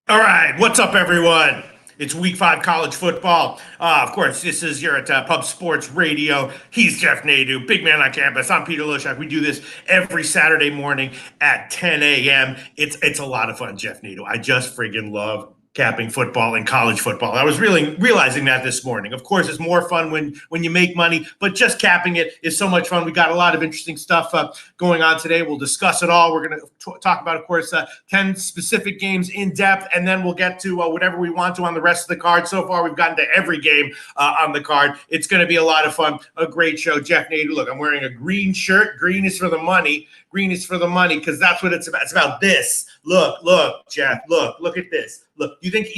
All right, what's up, everyone? It's Week 5 college football. Of course, this is here at Pub Sports Radio. He's Jeff Nadu, big man on campus. I'm Peter Loshak. We do this every Saturday morning at 10 a.m. It's a lot of fun, Jeff Nadu. I just friggin' love capping football and college football. I was really realizing that this morning. Of course, it's more fun when you make money, but just capping it is so much fun. We got a lot of interesting stuff going on today. We'll discuss it all. We're going to talk about, of course, 10 specific games in depth, and then we'll get to whatever we want to on the rest of the card. So far, we've gotten to every game on the card. It's going to be a lot of fun, a great show. Jeff Nader, look, I'm wearing a green shirt. Green is for the money. Green is for the money because that's what it's about. It's about this. Look, Jeff. Look at this. Look, you think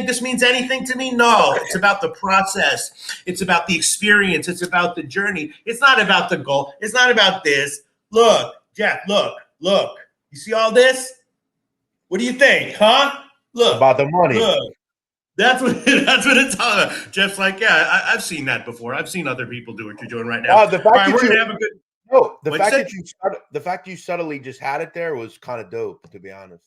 this means anything to me? No, it's about the process. It's about the experience. It's about the journey. It's not about the goal. It's not about this. Look, Jeff, look. You see all this? What do you think, huh? Look. About the money. Look. That's what it's all about. Jeff's like, yeah, I've seen that before. I've seen other people do what you're doing right now. The fact you subtly just had it there was kind of dope, to be honest.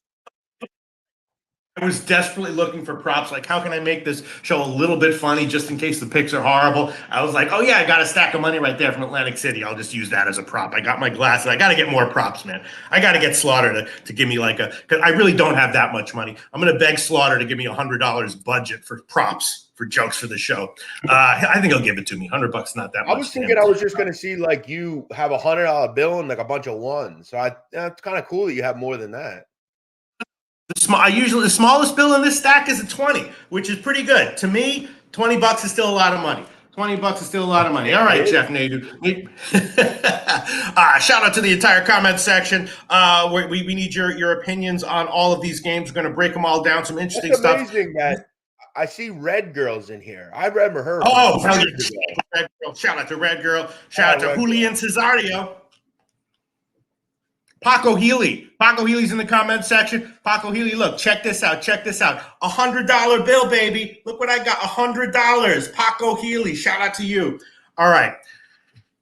I was desperately looking for props. Like, how can I make this show a little bit funny just in case the picks are horrible? I was like, oh, yeah, I got a stack of money right there from Atlantic City. I'll just use that as a prop. I got my glasses. I got to get more props, man. I got to get Slaughter to give me because I really don't have that much money. I'm going to beg Slaughter to give me $100 budget for props, for jokes for the show. I think he'll give it to me. $100 not that much. I was thinking I was just going to see like you have $100 bill and like a bunch of ones. So it's kind of cool that you have more than that. The smallest bill in this stack is a 20, which is pretty good. To me, $20 is still a lot of money. $20 is still a lot of money. All right, Jeff Nadu. Shout out to the entire comment section. We need your opinions on all of these games. We're going to break them all down. Some interesting stuff. It's amazing that I see Red Girls in here. I remember her. Oh, Red Girl. Shout out to Red Girl. Shout out to Julian Cesario. Paco Healy. Paco Healy's in the comment section. Paco Healy, look, check this out. $100 bill, baby. Look what I got. $100. Paco Healy, shout out to you. All right.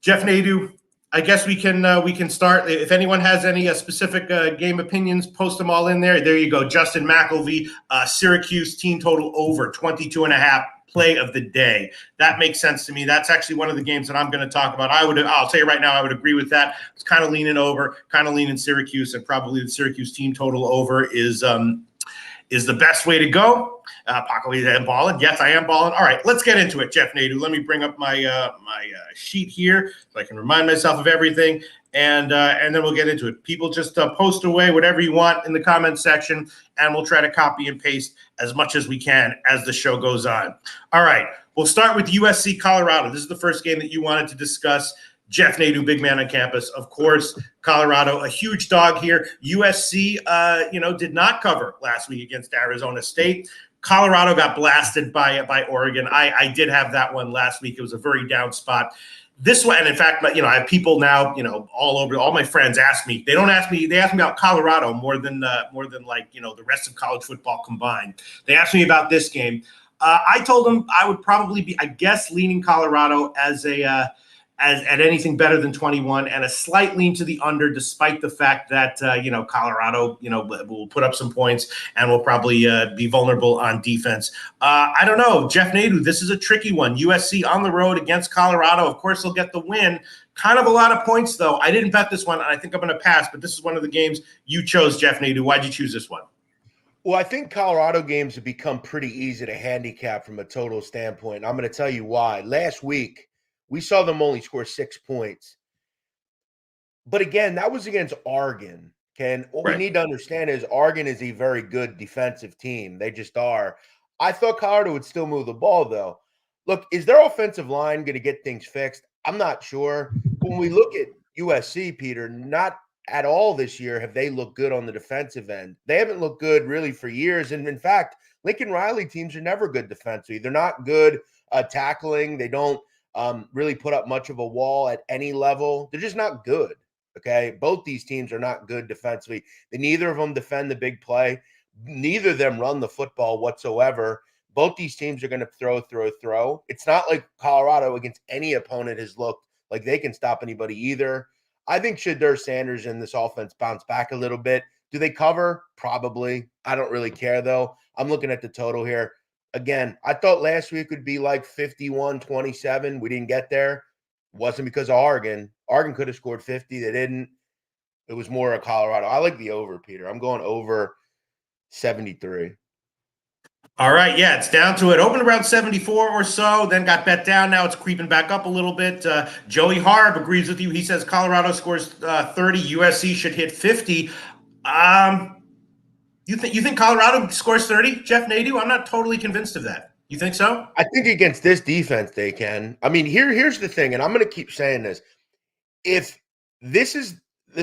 Jeff Nadu, I guess we can start. If anyone has any specific game opinions, post them all in there. There you go. Justin McElvey, Syracuse team total over 22.5. Play of the day. That makes sense to me. That's actually one of the games that I'm going to talk about. I'll tell you right now, I would agree with that. It's kind of leaning Syracuse, and probably the Syracuse team total over is the best way to go. Paco, I'm balling. Yes, I am balling. All right, let's get into it, Jeff Nadu. Let me bring up my sheet here so I can remind myself of everything, and then we'll get into it. People just post away whatever you want in the comment section, and we'll try to copy and paste as much as we can as the show goes on. All right, we'll start with USC Colorado. This is the first game that you wanted to discuss. Jeff Nadu, big man on campus. Of course, Colorado, a huge dog here. USC, did not cover last week against Arizona State. Colorado got blasted by Oregon. I did have that one last week. It was a very down spot. This one, and in fact, I have people now, all over. All my friends ask me. They ask me about Colorado more than the rest of college football combined. They asked me about this game. I told them I would probably be, I guess, leaning Colorado as at anything better than 21, and a slight lean to the under, despite the fact that Colorado will put up some points and will probably be vulnerable on defense. I don't know, Jeff Nadu. This is a tricky one. USC on the road against Colorado. Of course, they'll get the win. Kind of a lot of points, though. I didn't bet this one, and I think I'm going to pass. But this is one of the games you chose, Jeff Nadu. Why'd you choose this one? Well, I think Colorado games have become pretty easy to handicap from a total standpoint. I'm going to tell you why. Last week, we saw them only score 6 points. But again, that was against Oregon. And what we need to understand is Oregon is a very good defensive team. They just are. I thought Colorado would still move the ball, though. Look, is their offensive line going to get things fixed? I'm not sure. When we look at USC, Peter, not at all this year have they looked good on the defensive end. They haven't looked good really for years. And in fact, Lincoln Riley teams are never good defensively. They're not good tackling. They don't really put up much of a wall at any level. They're just not good, okay? Both these teams are not good defensively. Neither of them defend the big play. Neither of them run the football whatsoever. Both these teams are going to throw. It's not like Colorado against any opponent has looked like they can stop anybody either. I think Shedeur Sanders and this offense bounce back a little bit, Do they cover? Probably. I don't really care, though. I'm looking at the total here. Again, I thought last week would be like 51-27. We didn't get there. It wasn't because of Oregon. Oregon could have scored 50. They didn't. It was more of Colorado. I like the over, Peter. I'm going over 73. All right, yeah, it's down to it. Opened around 74 or so, then got bet down. Now it's creeping back up a little bit. Joey Harb agrees with you. He says Colorado scores 30. USC should hit 50. You think Colorado scores 30, Jeff Nadeau? I'm not totally convinced of that. You think so? I think against this defense they can. I mean, here's the thing, and I'm going to keep saying this. If this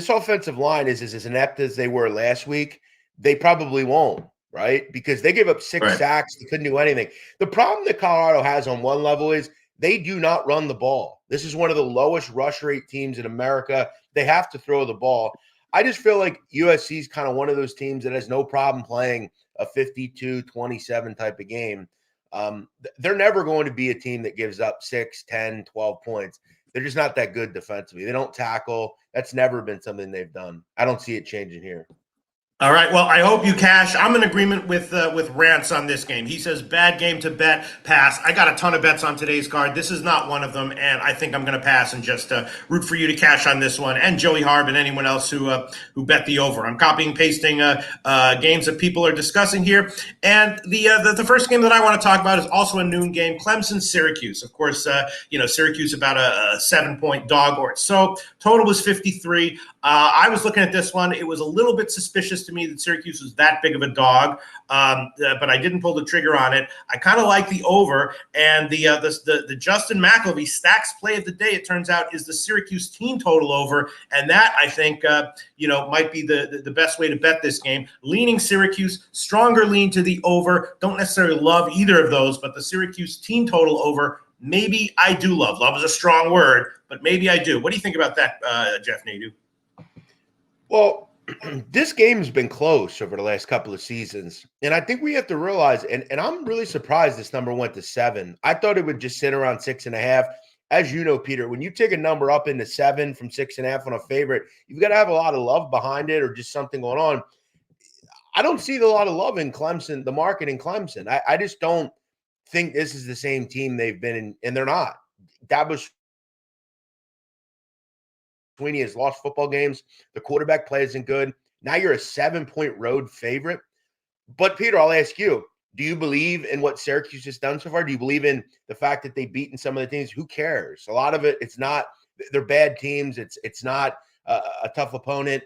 offensive line is as inept as they were last week, they probably won't, right? Because they gave up 6 sacks. They couldn't do anything. The problem that Colorado has on one level is they do not run the ball. This is one of the lowest rush rate teams in America. They have to throw the ball. I just feel like USC is kind of one of those teams that has no problem playing a 52-27 type of game. They're never going to be a team that gives up 6, 10, 12 points. They're just not that good defensively. They don't tackle. That's never been something they've done. I don't see it changing here. All right. Well, I hope you cash. I'm in agreement with Rance on this game. He says bad game to bet, pass. I got a ton of bets on today's card. This is not one of them, and I think I'm going to pass and just root for you to cash on this one. And Joey Harb and anyone else who bet the over. I'm copying pasting games that people are discussing here. And the first game that I want to talk about is also a noon game. Clemson, Syracuse. Of course, Syracuse about a 7-point dog or so. Total was 53. I was looking at this one. It was a little bit suspicious to me that Syracuse was that big of a dog, but I didn't pull the trigger on it. I kind of like the over, and the Justin McElvey Stacks play of the day, it turns out, is the Syracuse team total over, and that, I think, might be the best way to bet this game. Leaning Syracuse, stronger lean to the over. Don't necessarily love either of those, but the Syracuse team total over, maybe I do love. Love is a strong word, but maybe I do. What do you think about that, Jeff Nadeau? Well, this game has been close over the last couple of seasons, and I think we have to realize, and I'm really surprised this number went to 7. I thought it would just sit around 6.5. As you know, Peter, when you take a number up into 7 from 6.5 on a favorite, you've got to have a lot of love behind it or just something going on. I don't see a lot of love in Clemson, the market in Clemson. I just don't think this is the same team they've been in, and they're not. Dabo Swinney has lost football games. The quarterback play isn't good. Now you're a 7-point road favorite. But, Peter, I'll ask you, do you believe in what Syracuse has done so far? Do you believe in the fact that they've beaten some of the teams? Who cares? A lot of it, it's not – they're bad teams. It's not a tough opponent.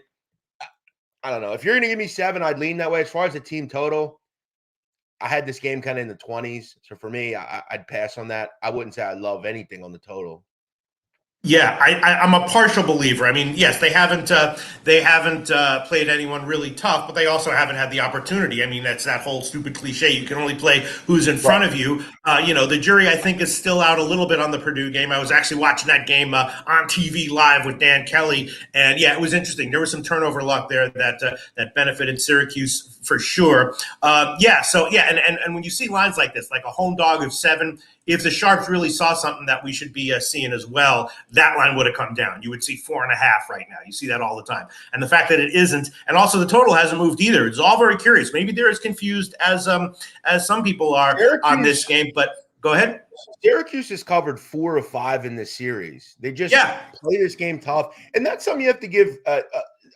I don't know. If you're going to give me 7, I'd lean that way. As far as the team total, I had this game kind of in the 20s. So, for me, I'd pass on that. I wouldn't say I love anything on the total. Yeah, I'm a partial believer. I mean, yes, they haven't played anyone really tough, but they also haven't had the opportunity. I mean, that's that whole stupid cliche. You can only play who's in front of you. The jury, I think, is still out a little bit on the Purdue game. I was actually watching that game on TV live with Dan Kelly, and yeah, it was interesting. There was some turnover luck there that benefited Syracuse for sure. And when you see lines like this, like a home dog of 7. If the Sharps really saw something that we should be seeing as well, that line would have come down. You would see 4.5 right now. You see that all the time. And the fact that it isn't, and also the total hasn't moved either. It's all very curious. Maybe they're as confused as some people are on this game. But go ahead. Syracuse has covered 4 of 5 in this series. They just play this game tough. And that's something you have to give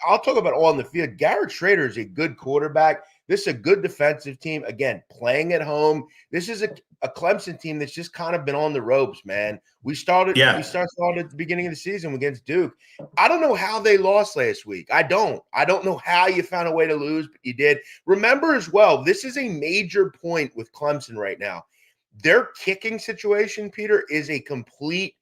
I'll talk about all on the field. Garrett Schrader is a good quarterback. This is a good defensive team. Again, playing at home. This is a Clemson team that's just kind of been on the ropes, man. We started at the beginning of the season against Duke. I don't know how they lost last week. I don't know how you found a way to lose, but you did. Remember as well, this is a major point with Clemson right now. Their kicking situation, Peter, is a complete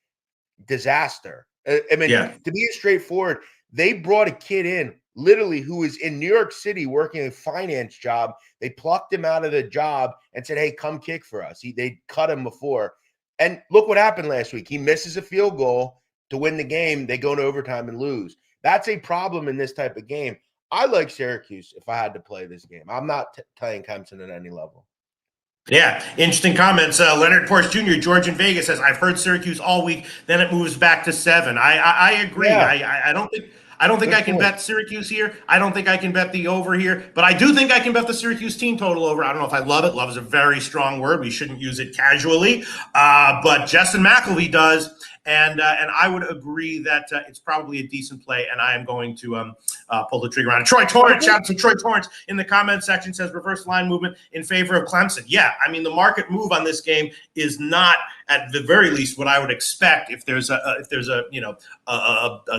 disaster. To be straightforward, they brought a kid in literally who was in New York City working a finance job. They plucked him out of the job and said, hey, come kick for us. They cut him before. And look what happened last week. He misses a field goal to win the game. They go into overtime and lose. That's a problem in this type of game. I like Syracuse if I had to play this game. I'm not playing Clemson at any level. Yeah, interesting comments. Leonard Porsche Jr., George in Vegas says, I've heard Syracuse all week, then it moves back to 7. I agree. Yeah. I don't think Good I can point. bet Syracuse here. I don't think I can bet the over here, but I do think I can bet the Syracuse team total over. I don't know if I love it. Love is a very strong word. We shouldn't use it casually, but Justin McElvey does. And I would agree that it's probably a decent play, and I am going to pull the trigger on it. Troy Torrance, shout out to Troy Torrance in the comment section, says reverse line movement in favor of Clemson. Yeah, I mean the market move on this game is not, at the very least, what I would expect if there's a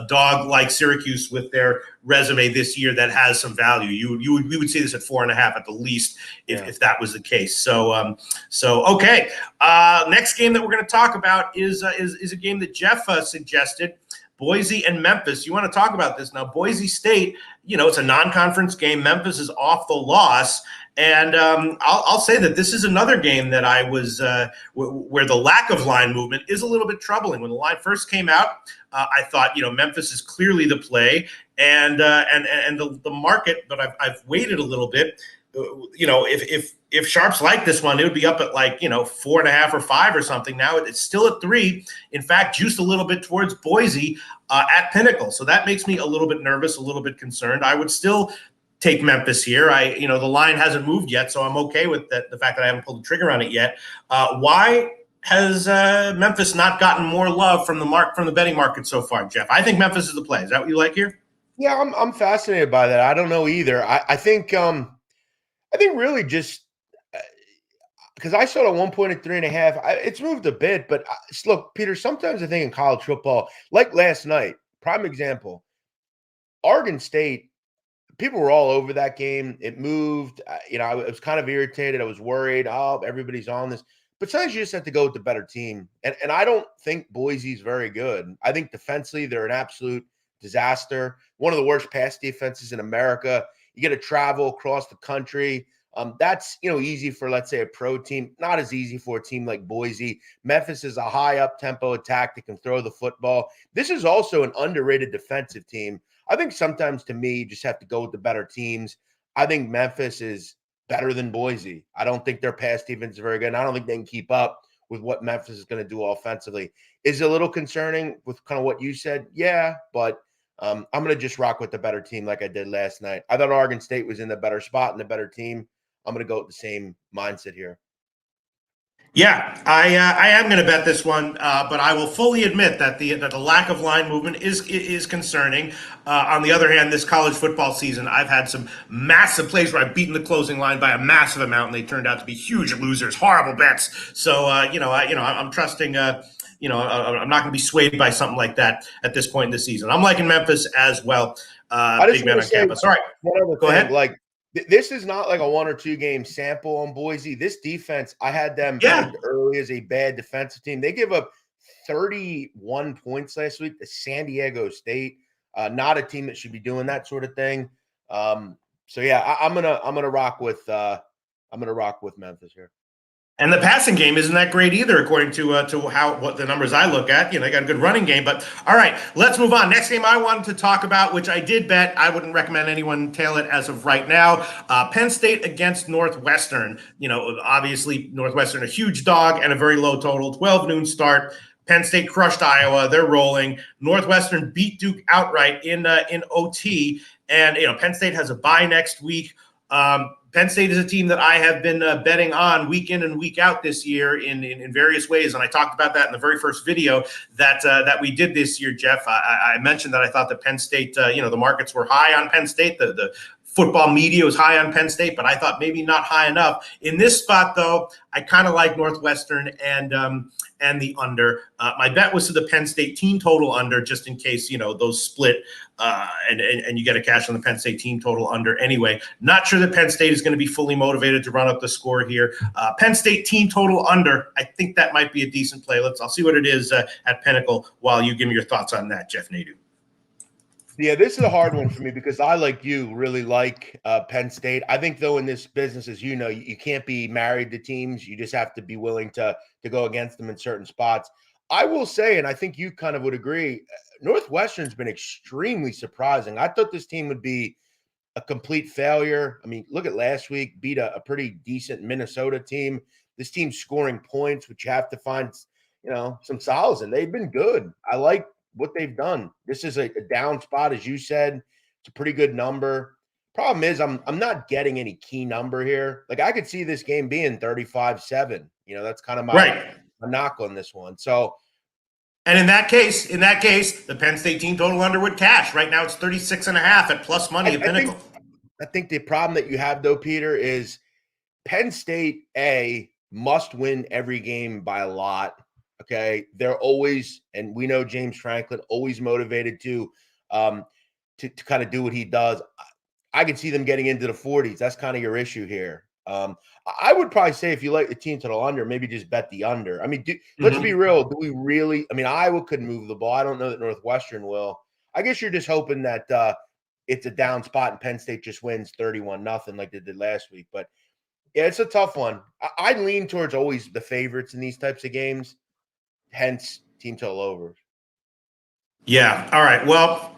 dog like Syracuse with their resume this year that has some value. We would see this at 4.5 at the least if that was the case. So okay. Next game that we're going to talk about is a game that Jeff suggested. Boise and Memphis. You want to talk about this now? Boise State, it's a non-conference game. Memphis is off the loss. And I'll say that this is another game that I was where the lack of line movement is a little bit troubling. When the line first came out, I thought, Memphis is clearly the play, and the market. But I've waited a little bit. If sharps like this one, it would be up at 4.5 or 5 or something. Now it's still at 3. In fact, juiced a little bit towards Boise at Pinnacle. So that makes me a little bit nervous, a little bit concerned. I would still take Memphis here. The line hasn't moved yet, so I'm okay with that. The fact that I haven't pulled the trigger on it yet. Why has Memphis not gotten more love from the betting market so far, Jeff? I think Memphis is the play. Is that what you like here? Yeah, I'm fascinated by that. I don't know either. I think really just because I saw it at one point at 3.5. It's moved a bit, but look, Peter, sometimes I think in college football, like last night, prime example, Oregon State, people were all over that game. It moved. I was kind of irritated. I was worried. Oh, everybody's on this. But sometimes you just have to go with the better team. And I don't think Boise's very good. I think defensively, they're an absolute disaster. One of the worst pass defenses in America. You get to travel across the country. That's, easy for, let's say, a pro team. Not as easy for a team like Boise. Memphis is a high up-tempo attack that can throw the football. This is also an underrated defensive team. I think sometimes, to me, you just have to go with the better teams. I think Memphis is better than Boise. I don't think their pass defense is very good, and I don't think they can keep up with what Memphis is going to do offensively. Is it a little concerning with kind of what you said? Yeah, but I'm going to just rock with the better team like I did last night. I thought Oregon State was in the better spot and the better team. I'm going to go with the same mindset here. Yeah, I am going to bet this one, but I will fully admit that the lack of line movement is concerning. On the other hand, this college football season, I've had some massive plays where I've beaten the closing line by a massive amount, and they turned out to be huge losers, horrible bets. So I'm trusting. I'm not going to be swayed by something like that at this point in the season. I'm liking Memphis as well. Big man on campus. All right, go ahead. This is not like a 1 or 2 game sample on Boise. This defense, I had them pegged early as a bad defensive team. They give up 31 points last week to San Diego State. Not a team that should be doing that sort of thing. I'm gonna rock with Memphis here. And the passing game isn't that great either, according to what the numbers I look at. They got a good running game. But all right, let's move on. Next game I wanted to talk about, which I did bet. I wouldn't recommend anyone tail it as of right now. Penn State against Northwestern. Obviously Northwestern a huge dog and a very low total. 12 noon start. Penn State crushed Iowa. They're rolling. Northwestern beat Duke outright in OT. And Penn State has a bye next week. Penn State is a team that I have been betting on week in and week out this year in various ways, and I talked about that in the very first video that we did this year, Jeff. I mentioned that I thought that Penn State, the markets were high on Penn State, the football media was high on Penn State, but I thought maybe not high enough. In this spot, though, I kind of like Northwestern and the under. My bet was to the Penn State team total under, just in case those split and you get a cash on the Penn State team total under anyway. Not sure that Penn State is going to be fully motivated to run up the score here. Penn State team total under. I think that might be a decent play. I'll see what it is at Pinnacle while you give me your thoughts on that, Jeff Nadeau. Yeah, this is a hard one for me because I, like you, really like Penn State. I think, though, in this business, as you know, you can't be married to teams. You just have to be willing to go against them in certain spots. I will say, and I think you kind of would agree, Northwestern's been extremely surprising. I thought this team would be a complete failure. I mean, look at last week, beat a pretty decent Minnesota team. This team's scoring points, which you have to find, some solace in. They've been good. I like what they've done. This is a down spot, as you said. It's a pretty good number. Problem is, I'm not getting any key number here. Like I could see this game being 35-7. That's kind of my knock on this one. So, and in that case, the Penn State team total under would cash. Right now, it's 36.5 at plus money at Pinnacle. I think the problem that you have, though, Peter, is Penn State must win every game by a lot. Okay, they're always, and we know James Franklin always motivated to kind of do what he does. I could see them getting into the 40s. That's kind of your issue here. I would probably say if you like the team total under, maybe just bet the under. I mean, let's be real. Do we really? I mean, Iowa couldn't move the ball. I don't know that Northwestern will. I guess you're just hoping that it's a down spot and Penn State just wins 31-0 like they did last week. But yeah, it's a tough one. I lean towards always the favorites in these types of games, hence team total overs. Yeah. All right. Well,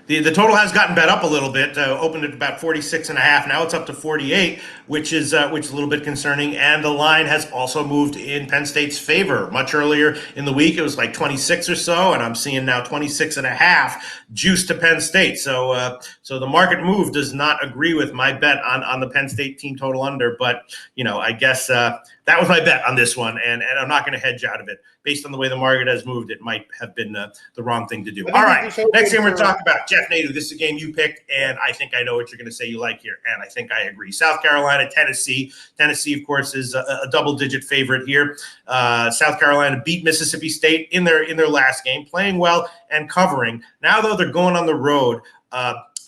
the total has gotten bet up a little bit. Opened at about 46.5. Now it's up to 48, which is a little bit concerning. And the line has also moved in Penn State's favor. Much earlier in the week, it was like 26 or so, and I'm seeing now 26.5 juice to Penn State. So the market move does not agree with my bet on the Penn State team total under. But I guess that was my bet on this one, and I'm not going to hedge out of it. Based on the way the market has moved, it might have been the wrong thing to do. All right, next game we're going to talk about, Jeff Nadeau. This is a game you picked, and I think I know what you're going to say you like here, and I think I agree. South Carolina, Tennessee. Tennessee, of course, is a double-digit favorite here. South Carolina beat Mississippi State in their last game, playing well and covering. Now, though, they're going on the road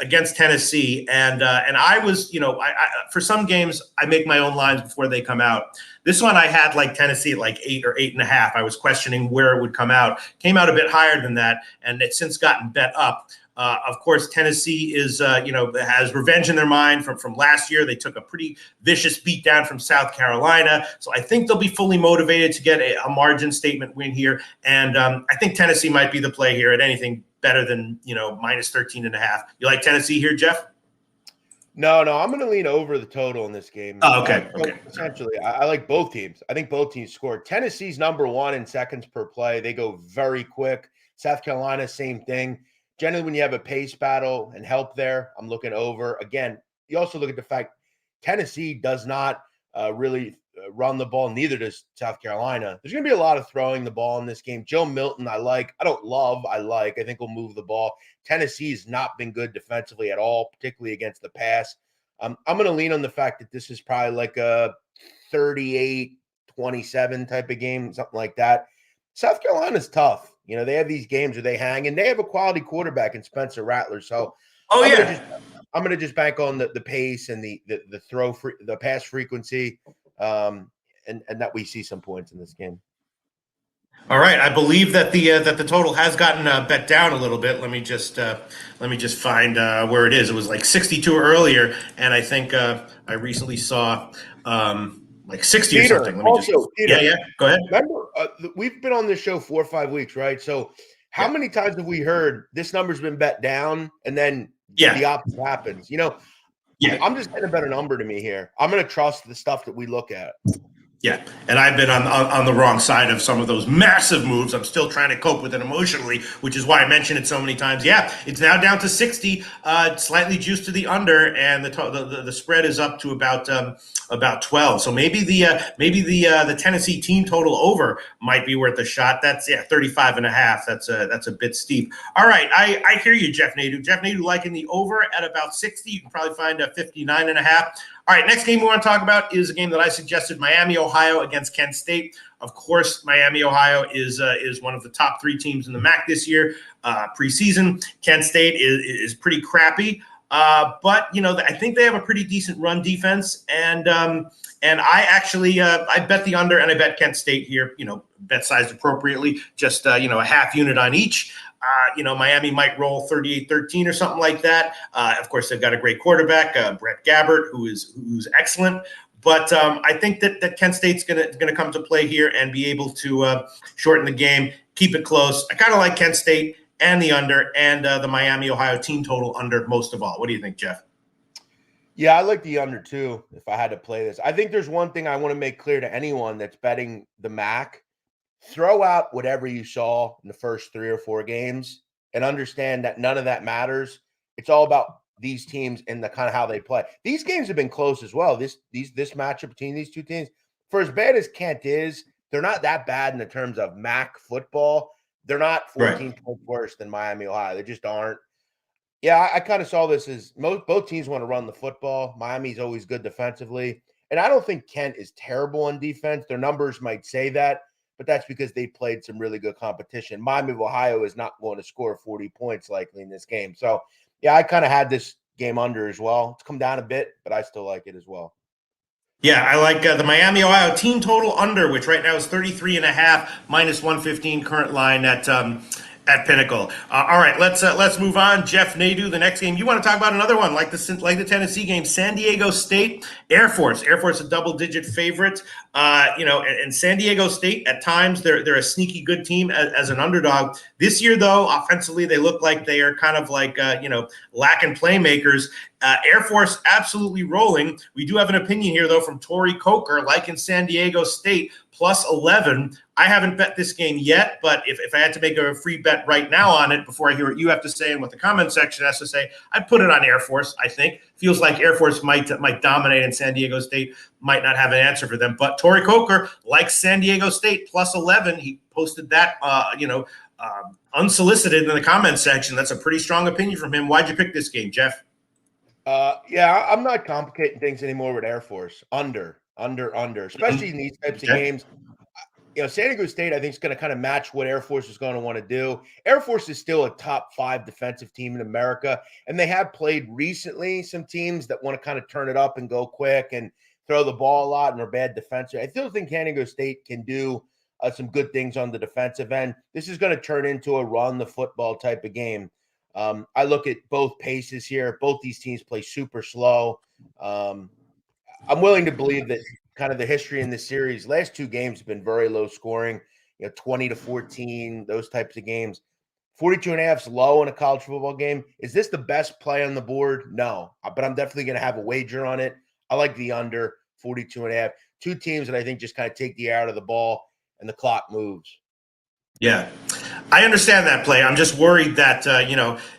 against Tennessee, and I was, I for some games I make my own lines before they come out. This one I had like Tennessee at like 8 or 8.5. I was questioning where it would come out. Came out a bit higher than that, and it's since gotten bet up. Of course, Tennessee is, has revenge in their mind from last year. They took a pretty vicious beatdown from South Carolina. So I think they'll be fully motivated to get a margin statement win here. And I think Tennessee might be the play here at anything better than, minus 13.5. You like Tennessee here, Jeff? No, I'm going to lean over the total in this game. Oh, okay. Essentially, I like both teams. I think both teams scored. Tennessee's number one in seconds per play. They go very quick. South Carolina, same thing. Generally, when you have a pace battle and help there, I'm looking over. Again, you also look at the fact Tennessee does not really run the ball. Neither does South Carolina. There's going to be a lot of throwing the ball in this game. Joe Milton, I like. I don't love. I like. I think we'll move the ball. Tennessee's not been good defensively at all, particularly against the pass. I'm going to lean on the fact that this is probably like a 38-27 type of game, something like that. South Carolina's tough. They have these games where they hang, and they have a quality quarterback in Spencer Rattler. So, I'm going to just bank on the pace and the the pass frequency, and that we see some points in this game. All right, I believe that the total has gotten bet down a little bit. Let me just find where it is. It was like 62 earlier, and I think I recently saw like 60 Peter, or something. Peter, go ahead. Remember, we've been on this show 4 or 5 weeks, right? So how many times have we heard this number's been bet down and then the opposite happens? I'm just getting a better number to me here. I'm going to trust the stuff that we look at. Yeah, and I've been on the wrong side of some of those massive moves. I'm still trying to cope with it emotionally, which is why I mentioned it so many times. Yeah, it's now down to 60, slightly juiced to the under, and the spread is up to about 12. So maybe the Tennessee team total over might be worth a shot. That's 35.5. That's a bit steep. All right, I hear you, Jeff Nadeau. Jeff Nadeau liking the over at about 60. You can probably find a 59.5. All right, next game we want to talk about is a game that I suggested, Miami, Ohio against Kent State. Of course, Miami, Ohio is one of the top 3 teams in the MAC this year. Preseason, Kent State is pretty crappy, but I think they have a pretty decent run defense, and I actually I bet the under, and I bet Kent State here. Bet sized appropriately, just a half unit on each. Miami might roll 38-13 or something like that. Of course, they've got a great quarterback, Brett Gabbert, who's excellent. But I think that Kent State's gonna come to play here and be able to shorten the game, keep it close. I kind of like Kent State and the under, and the Miami, Ohio team total under most of all. What do you think, Jeff? Yeah, I like the under too, if I had to play this. I think there's one thing I want to make clear to anyone that's betting the MAC. throw out whatever you saw in the first 3 or 4 games and understand that none of that matters. It's all about these teams and the kind of how they play. These games have been close as well. This matchup between these two teams, for as bad as Kent is, they're not that bad in the terms of MAC football. They're not 14 points worse than Miami, Ohio. They just aren't. Yeah, I kind of saw this as both teams want to run the football. Miami's always good defensively. And I don't think Kent is terrible on defense. Their numbers might say that, but that's because they played some really good competition. Miami of Ohio is not going to score 40 points likely in this game. So, yeah, I kind of had this game under as well. It's come down a bit, but I still like it as well. Yeah, I like the Miami, Ohio team total under, which right now is 33.5 minus 115 current line at Pinnacle. All right, let's move on. Jeff Nadeau, the next game. You want to talk about another one like the Tennessee game, San Diego State, Air Force. Air Force a double-digit favorite. And San Diego State at times they're a sneaky good team as an underdog. This year though, offensively they look like they are kind of like lacking playmakers. Air Force absolutely rolling. We do have an opinion here, though, from Tori Coker, like in San Diego State, plus 11. I haven't bet this game yet, but if I had to make a free bet right now on it before I hear what you have to say and what the comment section has to say, I'd put it on Air Force, I think. Feels like Air Force might dominate and San Diego State might not have an answer for them. But Tori Coker, like San Diego State, plus 11. He posted that, unsolicited in the comment section. That's a pretty strong opinion from him. Why'd you pick this game, Jeff? Yeah, I'm not complicating things anymore with Air Force. Under, especially in these types of games. San Diego State, I think, is going to kind of match what Air Force is going to want to do. Air Force is still a top 5 defensive team in America, and they have played recently some teams that want to kind of turn it up and go quick and throw the ball a lot and are bad defensive. I still think San Diego State can do some good things on the defensive end. This is going to turn into a run the football type of game. I look at both paces here. Both these teams play super slow. I'm willing to believe that kind of the history in this series, last 2 games have been very low scoring, 20-14, those types of games. 42.5 is low in a college football game. Is this the best play on the board? No, but I'm definitely going to have a wager on it. I like the under 42.5. 2 teams that I think just kind of take the air out of the ball and the clock moves. Yeah, I understand that play. I'm just worried that,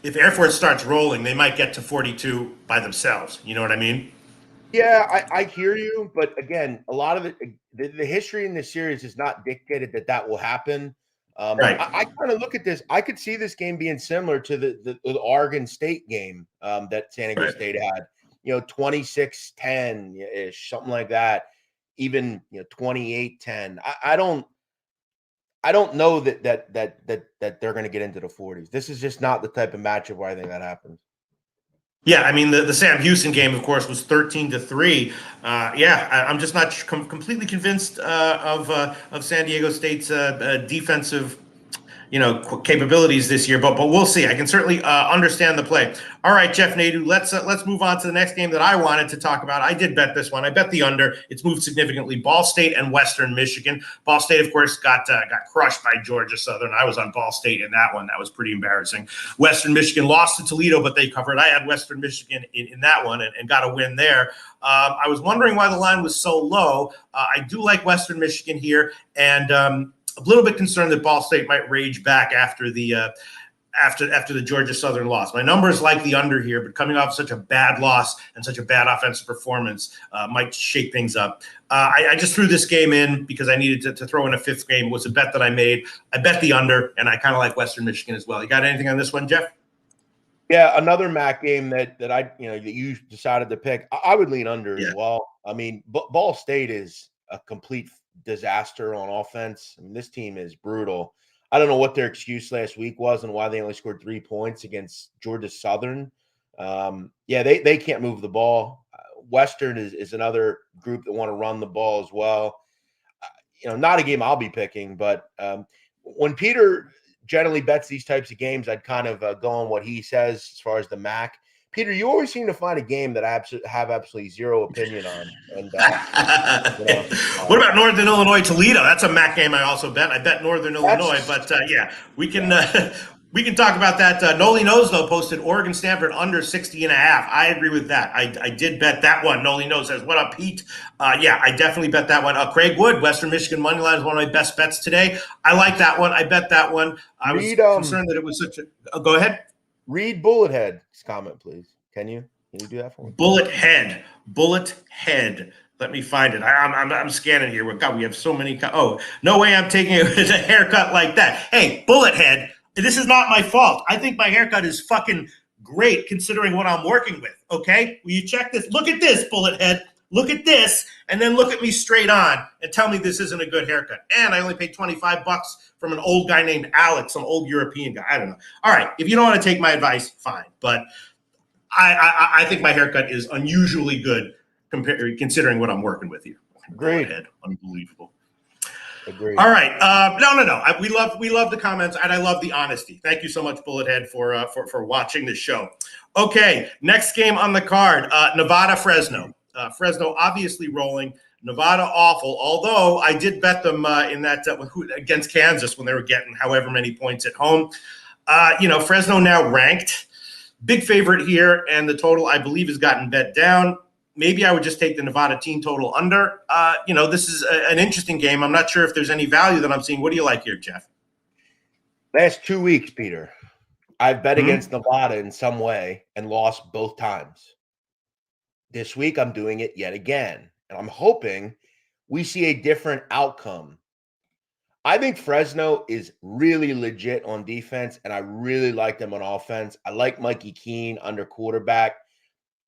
if Air Force starts rolling, they might get to 42 by themselves. You know what I mean? Yeah, I hear you. But again, a lot of the history in this series is not dictated that will happen. Right. I kind of look at this. I could see this game being similar to the Oregon State game that San Diego State had, 26-10-ish, something like that, even, 28-10. I don't know that they're going to get into the 40s. This is just not the type of matchup where I think that happens. Yeah, I mean the Sam Houston game, of course, was 13-3. I'm just not completely convinced of San Diego State's defensive, capabilities this year, but we'll see. I can certainly understand the play. All right, Jeff Nadeau, let's move on to the next game that I wanted to talk about. I did bet this one. I bet the under. It's moved significantly. Ball State and Western Michigan. Ball State, of course, got crushed by Georgia Southern. I was on Ball State in that one. That was pretty embarrassing. Western Michigan lost to Toledo, but they covered. I had Western Michigan in that one and got a win there. I was wondering why the line was so low. I do like Western Michigan here, and a little bit concerned that Ball State might rage back after the Georgia Southern loss. My numbers like the under here, but coming off such a bad loss and such a bad offensive performance might shake things up. I just threw this game in because I needed to throw in a 5th game. It was a bet that I made. I bet the under, and I kind of like Western Michigan as well. You got anything on this one, Jeff? Yeah, another MAC game that you decided to pick. I would lean under as well. I mean, Ball State is a complete disaster on offense. I mean, this team is brutal. I don't know what their excuse last week was and why they only scored 3 points against Georgia Southern. They can't move the ball. Western is another group that want to run the ball as well. Not a game I'll be picking, but when Peter generally bets these types of games, I'd kind of go on what he says as far as the MAC. Peter, you always seem to find a game that I have absolutely zero opinion on. And what about Northern Illinois Toledo? That's a MAC game I also bet. I bet Northern Illinois, but we can We can talk about that. Noli Knows, though, posted Oregon Stanford under 60.5. I agree with that. I did bet that one. Noli Knows says, what up, Pete? Yeah, I definitely bet that one. Craig Wood, Western Michigan money line is one of my best bets today. I like that one. I bet that one. I was concerned that it was such a go ahead. Read Bullethead's comment, please. Can you do that for me? Bullet Head. Let me find it. I'm scanning here. God, we have so many. Oh, no way I'm taking a haircut like that. Hey, Bullet Head, this is not my fault. I think my haircut is fucking great considering what I'm working with, okay? Will you check this? Look at this, Bullet Head. Look at this, and then look at me straight on and tell me this isn't a good haircut. And I only paid $25 from an old guy named Alex, some old European guy. I don't know. All right, if you don't want to take my advice, fine. But I think my haircut is unusually good considering what I'm working with here. Great. Unbelievable. Agreed. All right. No. We love the comments, and I love the honesty. Thank you so much, Bullethead, for watching the show. Okay, next game on the card, Nevada Fresno. Fresno obviously rolling. Nevada awful. Although I did bet them in that against Kansas when they were getting however many points at home. Fresno now ranked, big favorite here, and the total I believe has gotten bet down. Maybe I would just take the Nevada team total under. This is an interesting game. I'm not sure if there's any value that I'm seeing. What do you like here, Jeff? Last 2 weeks, Peter, I've bet against Nevada in some way and lost both times. This week, I'm doing it yet again, and I'm hoping we see a different outcome. I think Fresno is really legit on defense, and I really like them on offense. I like Mikey Keene under quarterback.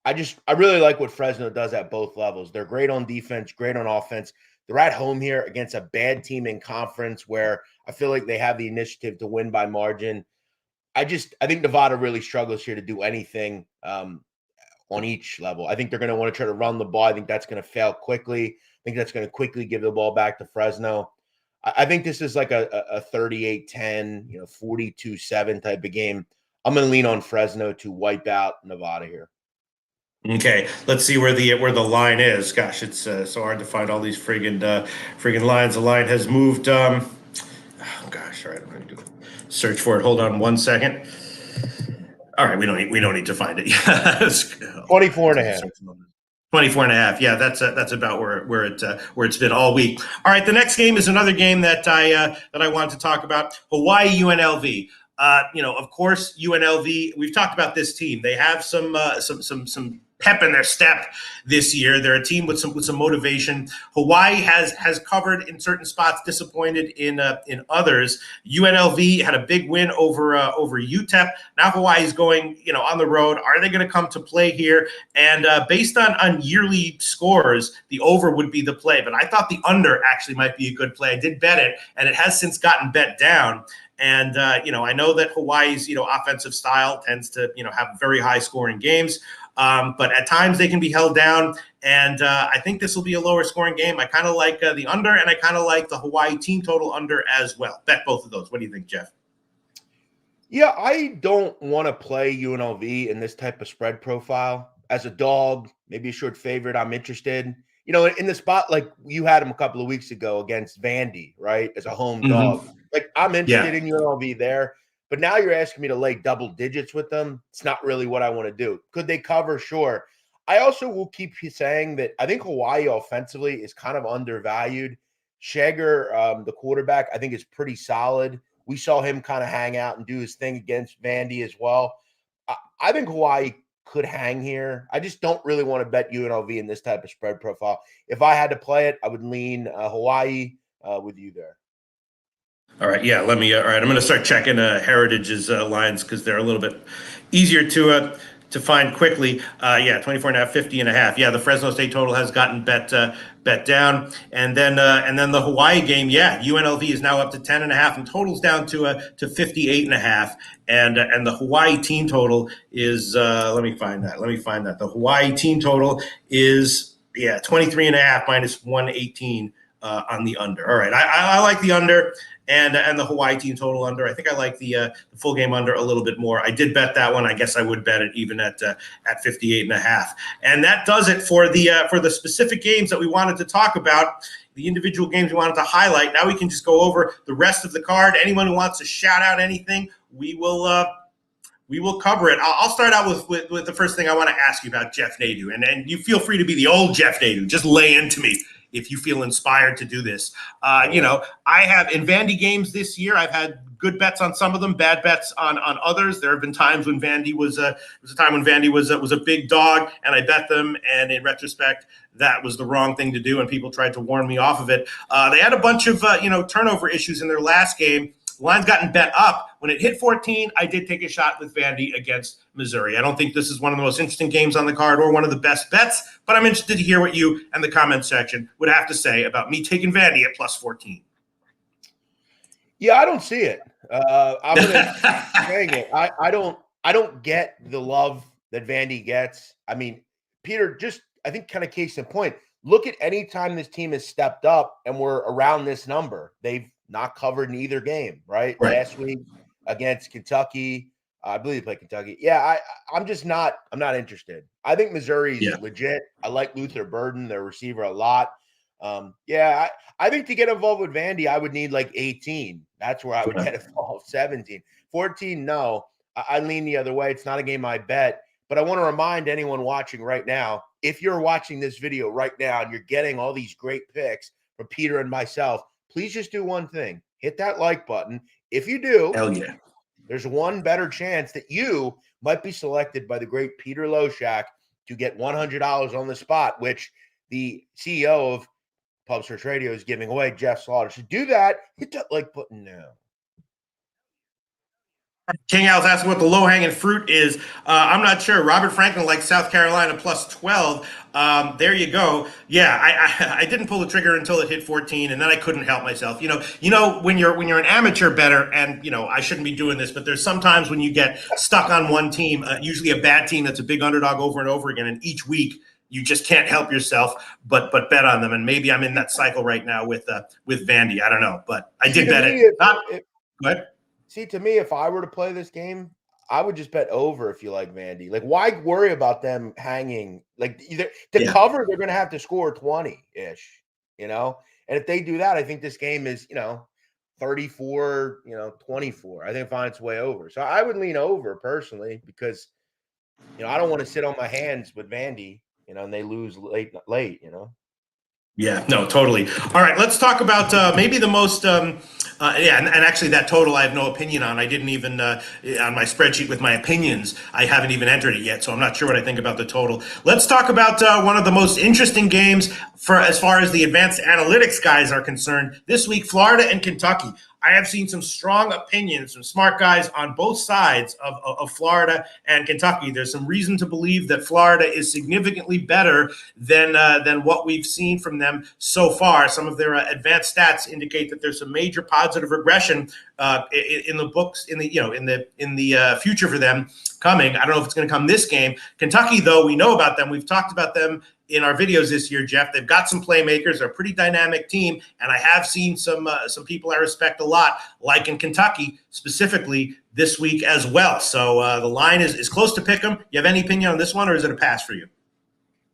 I really like what Fresno does at both levels. They're great on defense, great on offense. They're at home here against a bad team in conference where I feel like they have the initiative to win by margin. I think Nevada really struggles here to do anything on each level. I think they're going to want to try to run the ball. I think that's going to fail quickly. I think that's going to quickly give the ball back to Fresno. I think this is like a 38-10, 42-7 type of game. I'm going to lean on Fresno to wipe out Nevada here. Okay, let's see where the line is. Gosh, it's so hard to find all these friggin' lines. The line has moved. All right, I'm going to search for it. Hold on 1 second. All right, we don't need to find it. 24.5. 24.5. Yeah, that's about where it's been all week. All right, the next game is another game that I wanted to talk about. Hawaii UNLV. Of course, UNLV. We've talked about this team. They have some pep in their step this year. They're a team with some motivation. Hawaii has covered in certain spots, disappointed in others. UNLV had a big win over UTEP. Now Hawaii's going on the road. Are they going to come to play here? And based on yearly scores, the over would be the play. But I thought the under actually might be a good play. I did bet it, and it has since gotten bet down. And, I know that Hawaii's, offensive style tends to, have very high scoring games. But at times they can be held down. And I think this will be a lower scoring game. I kind of like the under, and I kind of like the Hawaii team total under as well. Bet both of those. What do you think, Jeff? Yeah, I don't want to play UNLV in this type of spread profile. As a dog, maybe a short favorite, I'm interested. In the spot like you had him a couple of weeks ago against Vandy, right, as a home dog. Like, I'm interested in UNLV there, but now you're asking me to lay double digits with them. It's not really what I want to do. Could they cover? Sure. I also will keep saying that I think Hawaii offensively is kind of undervalued. Shager, the quarterback, I think is pretty solid. We saw him kind of hang out and do his thing against Vandy as well. I think Hawaii could hang here. I just don't really want to bet UNLV in this type of spread profile. If I had to play it, I would lean Hawaii with you there. All right, yeah. All right, I'm going to start checking Heritage's lines because they're a little bit easier to find quickly. 24.5, 50.5. Yeah, the Fresno State total has gotten bet down, and then the Hawaii game. Yeah, UNLV is now up to 10.5, and totals down to 58.5, and the Hawaii team total is let me find that. The Hawaii team total is 23.5 minus 118. on the under. All right, I like the under and the Hawaii team total under. I think I like the full game under a little bit more. I did bet that one. I guess I would bet it even at 58.5. And that does it for the specific games that we wanted to talk about. The individual games we wanted to highlight. Now we can just go over the rest of the card. Anyone who wants to shout out anything, we will cover it. I'll start out with the first thing I want to ask you about Jeff Nadeau. And you feel free to be the old Jeff Nadeau. Just lay into me if you feel inspired to do this. I have in Vandy games this year, I've had good bets on some of them, bad bets on others. There have been times when Vandy was a big dog, and I bet them. And in retrospect, that was the wrong thing to do, and people tried to warn me off of it. They had a bunch of turnover issues in their last game. The line's gotten bet up. When it hit 14, I did take a shot with Vandy against Missouri. I don't think this is one of the most interesting games on the card or one of the best bets, but I'm interested to hear what you and the comment section would have to say about me taking Vandy at plus 14. Yeah, I don't see it. I'm gonna hang it. I don't get the love that Vandy gets. I mean, Peter, I think kind of case in point. Look at any time this team has stepped up and we're around this number. They've not covered in either game, right? Last week against Kentucky, I believe they played Kentucky. Yeah, I'm not interested. I think Missouri is legit. I like Luther Burden, their receiver, a lot. I think to get involved with Vandy, I would need like 18. That's where I would get involved. 17. 14, no. I lean the other way. It's not a game I bet. But I want to remind anyone watching right now, if you're watching this video right now and you're getting all these great picks from Peter and myself, please just do one thing. Hit that like button. If you do, hell yeah, there's one better chance that you might be selected by the great Peter Loshak to get $100 on the spot, which the CEO of Pub Search Radio is giving away, Jeff Slaughter. So do that. Hit that like button now. King Al's asking what the low-hanging fruit is. I'm not sure. Robert Franklin likes South Carolina plus 12. There you go. Yeah, I didn't pull the trigger until it hit 14, and then I couldn't help myself. When you're an amateur bettor, and I shouldn't be doing this, but there's sometimes when you get stuck on one team, usually a bad team that's a big underdog over and over again, and each week you just can't help yourself but bet on them. And maybe I'm in that cycle right now with Vandy. I don't know, but I did bet it. Go ahead. See, to me, if I were to play this game, I would just bet over if you like Vandy. Like, why worry about them hanging? Like, either to cover, they're going to have to score 20-ish, And if they do that, I think this game is, 34, 24. I think it finds its way over. So I would lean over personally because, I don't want to sit on my hands with Vandy, and they lose late. Yeah, no, totally. All right, let's talk about maybe the most, and actually that total I have no opinion on. I didn't even, on my spreadsheet with my opinions, I haven't even entered it yet, so I'm not sure what I think about the total. Let's talk about one of the most interesting games for as far as the advanced analytics guys are concerned. This week, Florida and Kentucky. I have seen some strong opinions from smart guys on both sides of Florida and Kentucky. There's some reason to believe that Florida is significantly better than what we've seen from them so far. Some of their advanced stats indicate that there's some major positive regression in the books in the future for them coming. I don't know if it's going to come this game. Kentucky, though, we know about them. We've talked about them in our videos this year, Jeff. They've got some playmakers. They're a pretty dynamic team, and I have seen some people I respect a lot, like in Kentucky specifically this week as well. So the line is close to pick 'em. You have any opinion on this one, or is it a pass for you?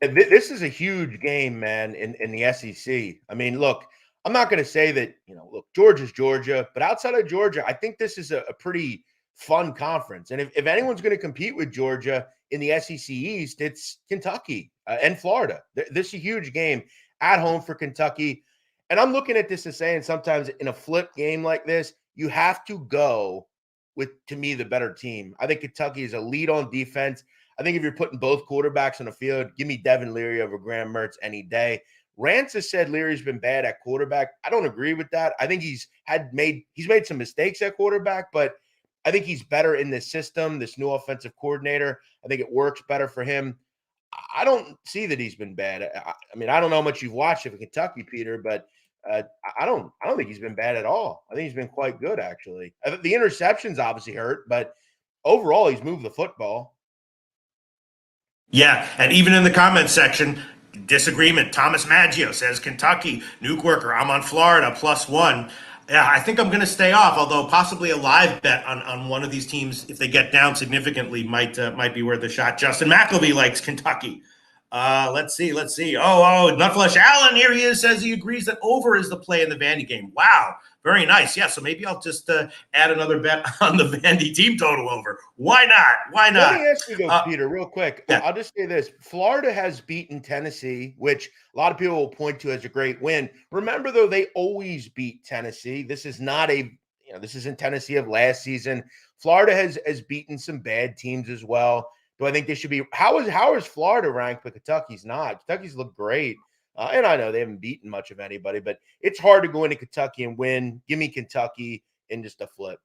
This is a huge game, man, in the SEC. I mean, look, I'm not going to say that, look, Georgia's Georgia, but outside of Georgia, I think this is a pretty fun conference. And if anyone's going to compete with Georgia in the SEC East, it's Kentucky and Florida. This is a huge game at home for Kentucky. And I'm looking at this and saying sometimes in a flip game like this, you have to go with, to me, the better team. I think Kentucky is a lead on defense. I think if you're putting both quarterbacks on the field, give me Devin Leary over Graham Mertz any day. Rance has said Leary's been bad at quarterback. I don't agree with that. I think he's made some mistakes at quarterback, but I think he's better in this system, this new offensive coordinator. I think it works better for him. I don't see that he's been bad. I mean, I don't know how much you've watched of Kentucky, Peter, but I don't think he's been bad at all. I think he's been quite good, actually. The interceptions obviously hurt, but overall, he's moved the football. Yeah, and even in the comments section, Disagreement. Thomas Maggio says Kentucky. Nuke Worker, I'm on Florida, +1. Yeah, I think I'm going to stay off, although possibly a live bet on one of these teams, if they get down significantly, might be worth a shot. Justin McElvey likes Kentucky. Let's see. Nutflesh Allen, here he is, says he agrees that over is the play in the Vandy game. Wow, very nice. Yeah, so maybe I'll just add another bet on the Vandy team total over. Why not? Why not? Let me ask you though, Peter, real quick. Yeah. I'll just say this. Florida has beaten Tennessee, which a lot of people will point to as a great win. Remember, though, they always beat Tennessee. This is not this isn't Tennessee of last season. Florida has beaten some bad teams as well. Do I think they should be? How is Florida ranked, but Kentucky's not? Kentucky's looked great. And I know they haven't beaten much of anybody, but it's hard to go into Kentucky and win. Give me Kentucky in just a flip.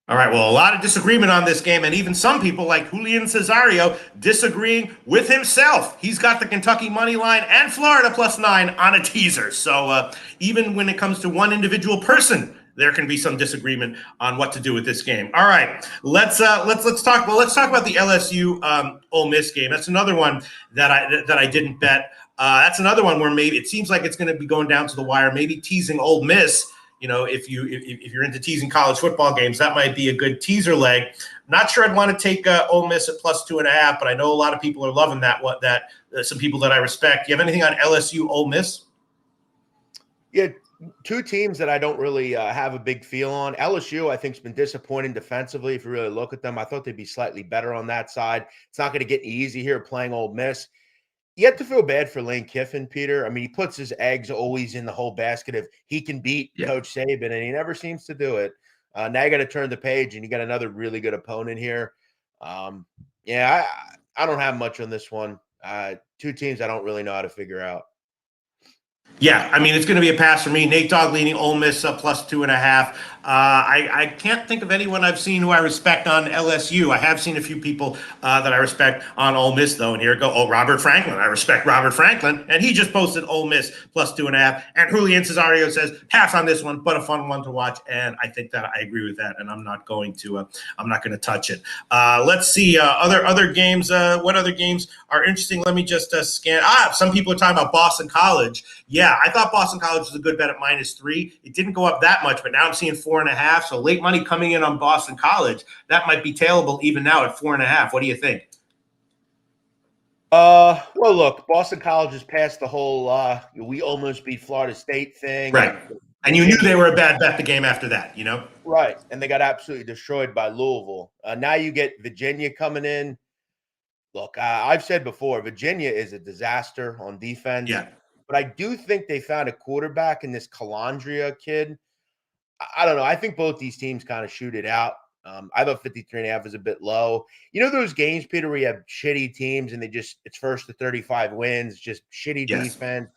All right, well, a lot of disagreement on this game, and even some people like Julian Cesario disagreeing with himself. He's got the Kentucky money line and Florida +9 on a teaser. So even when it comes to one individual person, there can be some disagreement on what to do with this game. All right, let's talk. Well, let's talk about the LSU Ole Miss game. That's another one that I didn't bet. That's another one where maybe it seems like it's going to be going down to the wire. Maybe teasing Ole Miss. If you're into teasing college football games, that might be a good teaser leg. Not sure I'd want to take Ole Miss at +2.5, but I know a lot of people are loving that. Some people that I respect. Do you have anything on LSU Ole Miss? Yeah, two teams that I don't really have a big feel on. LSU, I think, has been disappointing defensively. If you really look at them, I thought they'd be slightly better on that side. It's not going to get easy here playing Ole Miss. You have to feel bad for Lane Kiffin, Peter. I mean, he puts his eggs always in the whole basket of he can beat Coach Saban, and he never seems to do it. Now you got to turn the page, and you got another really good opponent here. I don't have much on this one. Two teams I don't really know how to figure out. Yeah, I mean, it's going to be a pass for me. Nate Dogg leading Ole Miss +2.5. I can't think of anyone I've seen who I respect on LSU. I have seen a few people that I respect on Ole Miss, though. And here we go. Oh, Robert Franklin. I respect Robert Franklin. And he just posted Ole Miss +2.5. And Julian Cesario says, pass on this one, but a fun one to watch. And I think that I agree with that. And I'm not going to touch it. Let's see. Other games. What other games are interesting? Let me just scan. Some people are talking about Boston College. Yeah, I thought Boston College was a good bet at -3. It didn't go up that much, but now I'm seeing 4.5. So late money coming in on Boston College. That might be tailable even now at 4.5. What do you think? Well, look, Boston College has passed the whole we almost beat Florida State thing. Right. And you knew they were a bad bet the game after that, Right. And they got absolutely destroyed by Louisville. Now you get Virginia coming in. Look, I've said before, Virginia is a disaster on defense. Yeah. But I do think they found a quarterback in this Calandria kid. I don't know. I think both these teams kind of shoot it out. I thought 53.5 is a bit low. You know those games, Peter, where you have shitty teams and it's first to 35 wins, just shitty defense.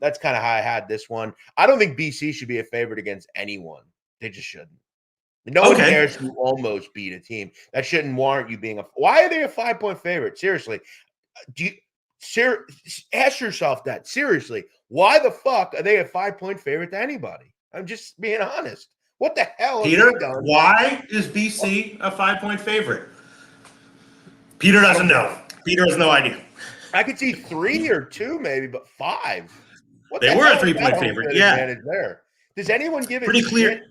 That's kind of how I had this one. I don't think BC should be a favorite against anyone. They just shouldn't. No one cares who almost beat a team. That shouldn't warrant you being why are they a 5-point favorite? Seriously. Ask yourself that. Seriously. Why the fuck are they a 5-point favorite to anybody? I'm just being honest. What the hell Peter, have they done? Why is BC a 5-point favorite? Peter doesn't know. Peter has no idea. I could see 3 or 2 maybe, but 5. They were a 3-point favorite. Yeah. There. Does anyone give pretty clear shit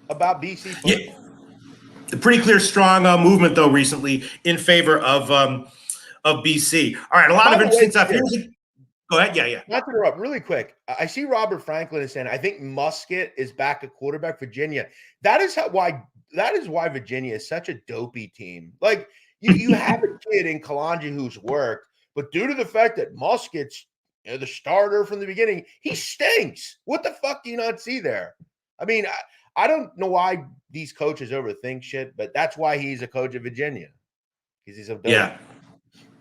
about BC football? Yeah. A pretty clear, strong movement, though, recently in favor of BC. All right, a lot of interesting stuff. Go ahead. Yeah. Not to interrupt, really quick. I see Robert Franklin is saying, I think Musket is back at quarterback. Virginia. That is why Virginia is such a dopey team. Like you have a kid in Kalonji who's worked, but due to the fact that Musket's the starter from the beginning, he stinks. What the fuck do you not see there? I mean, I don't know why these coaches overthink shit, but that's why he's a coach of Virginia. Because he's a dopey. Yeah.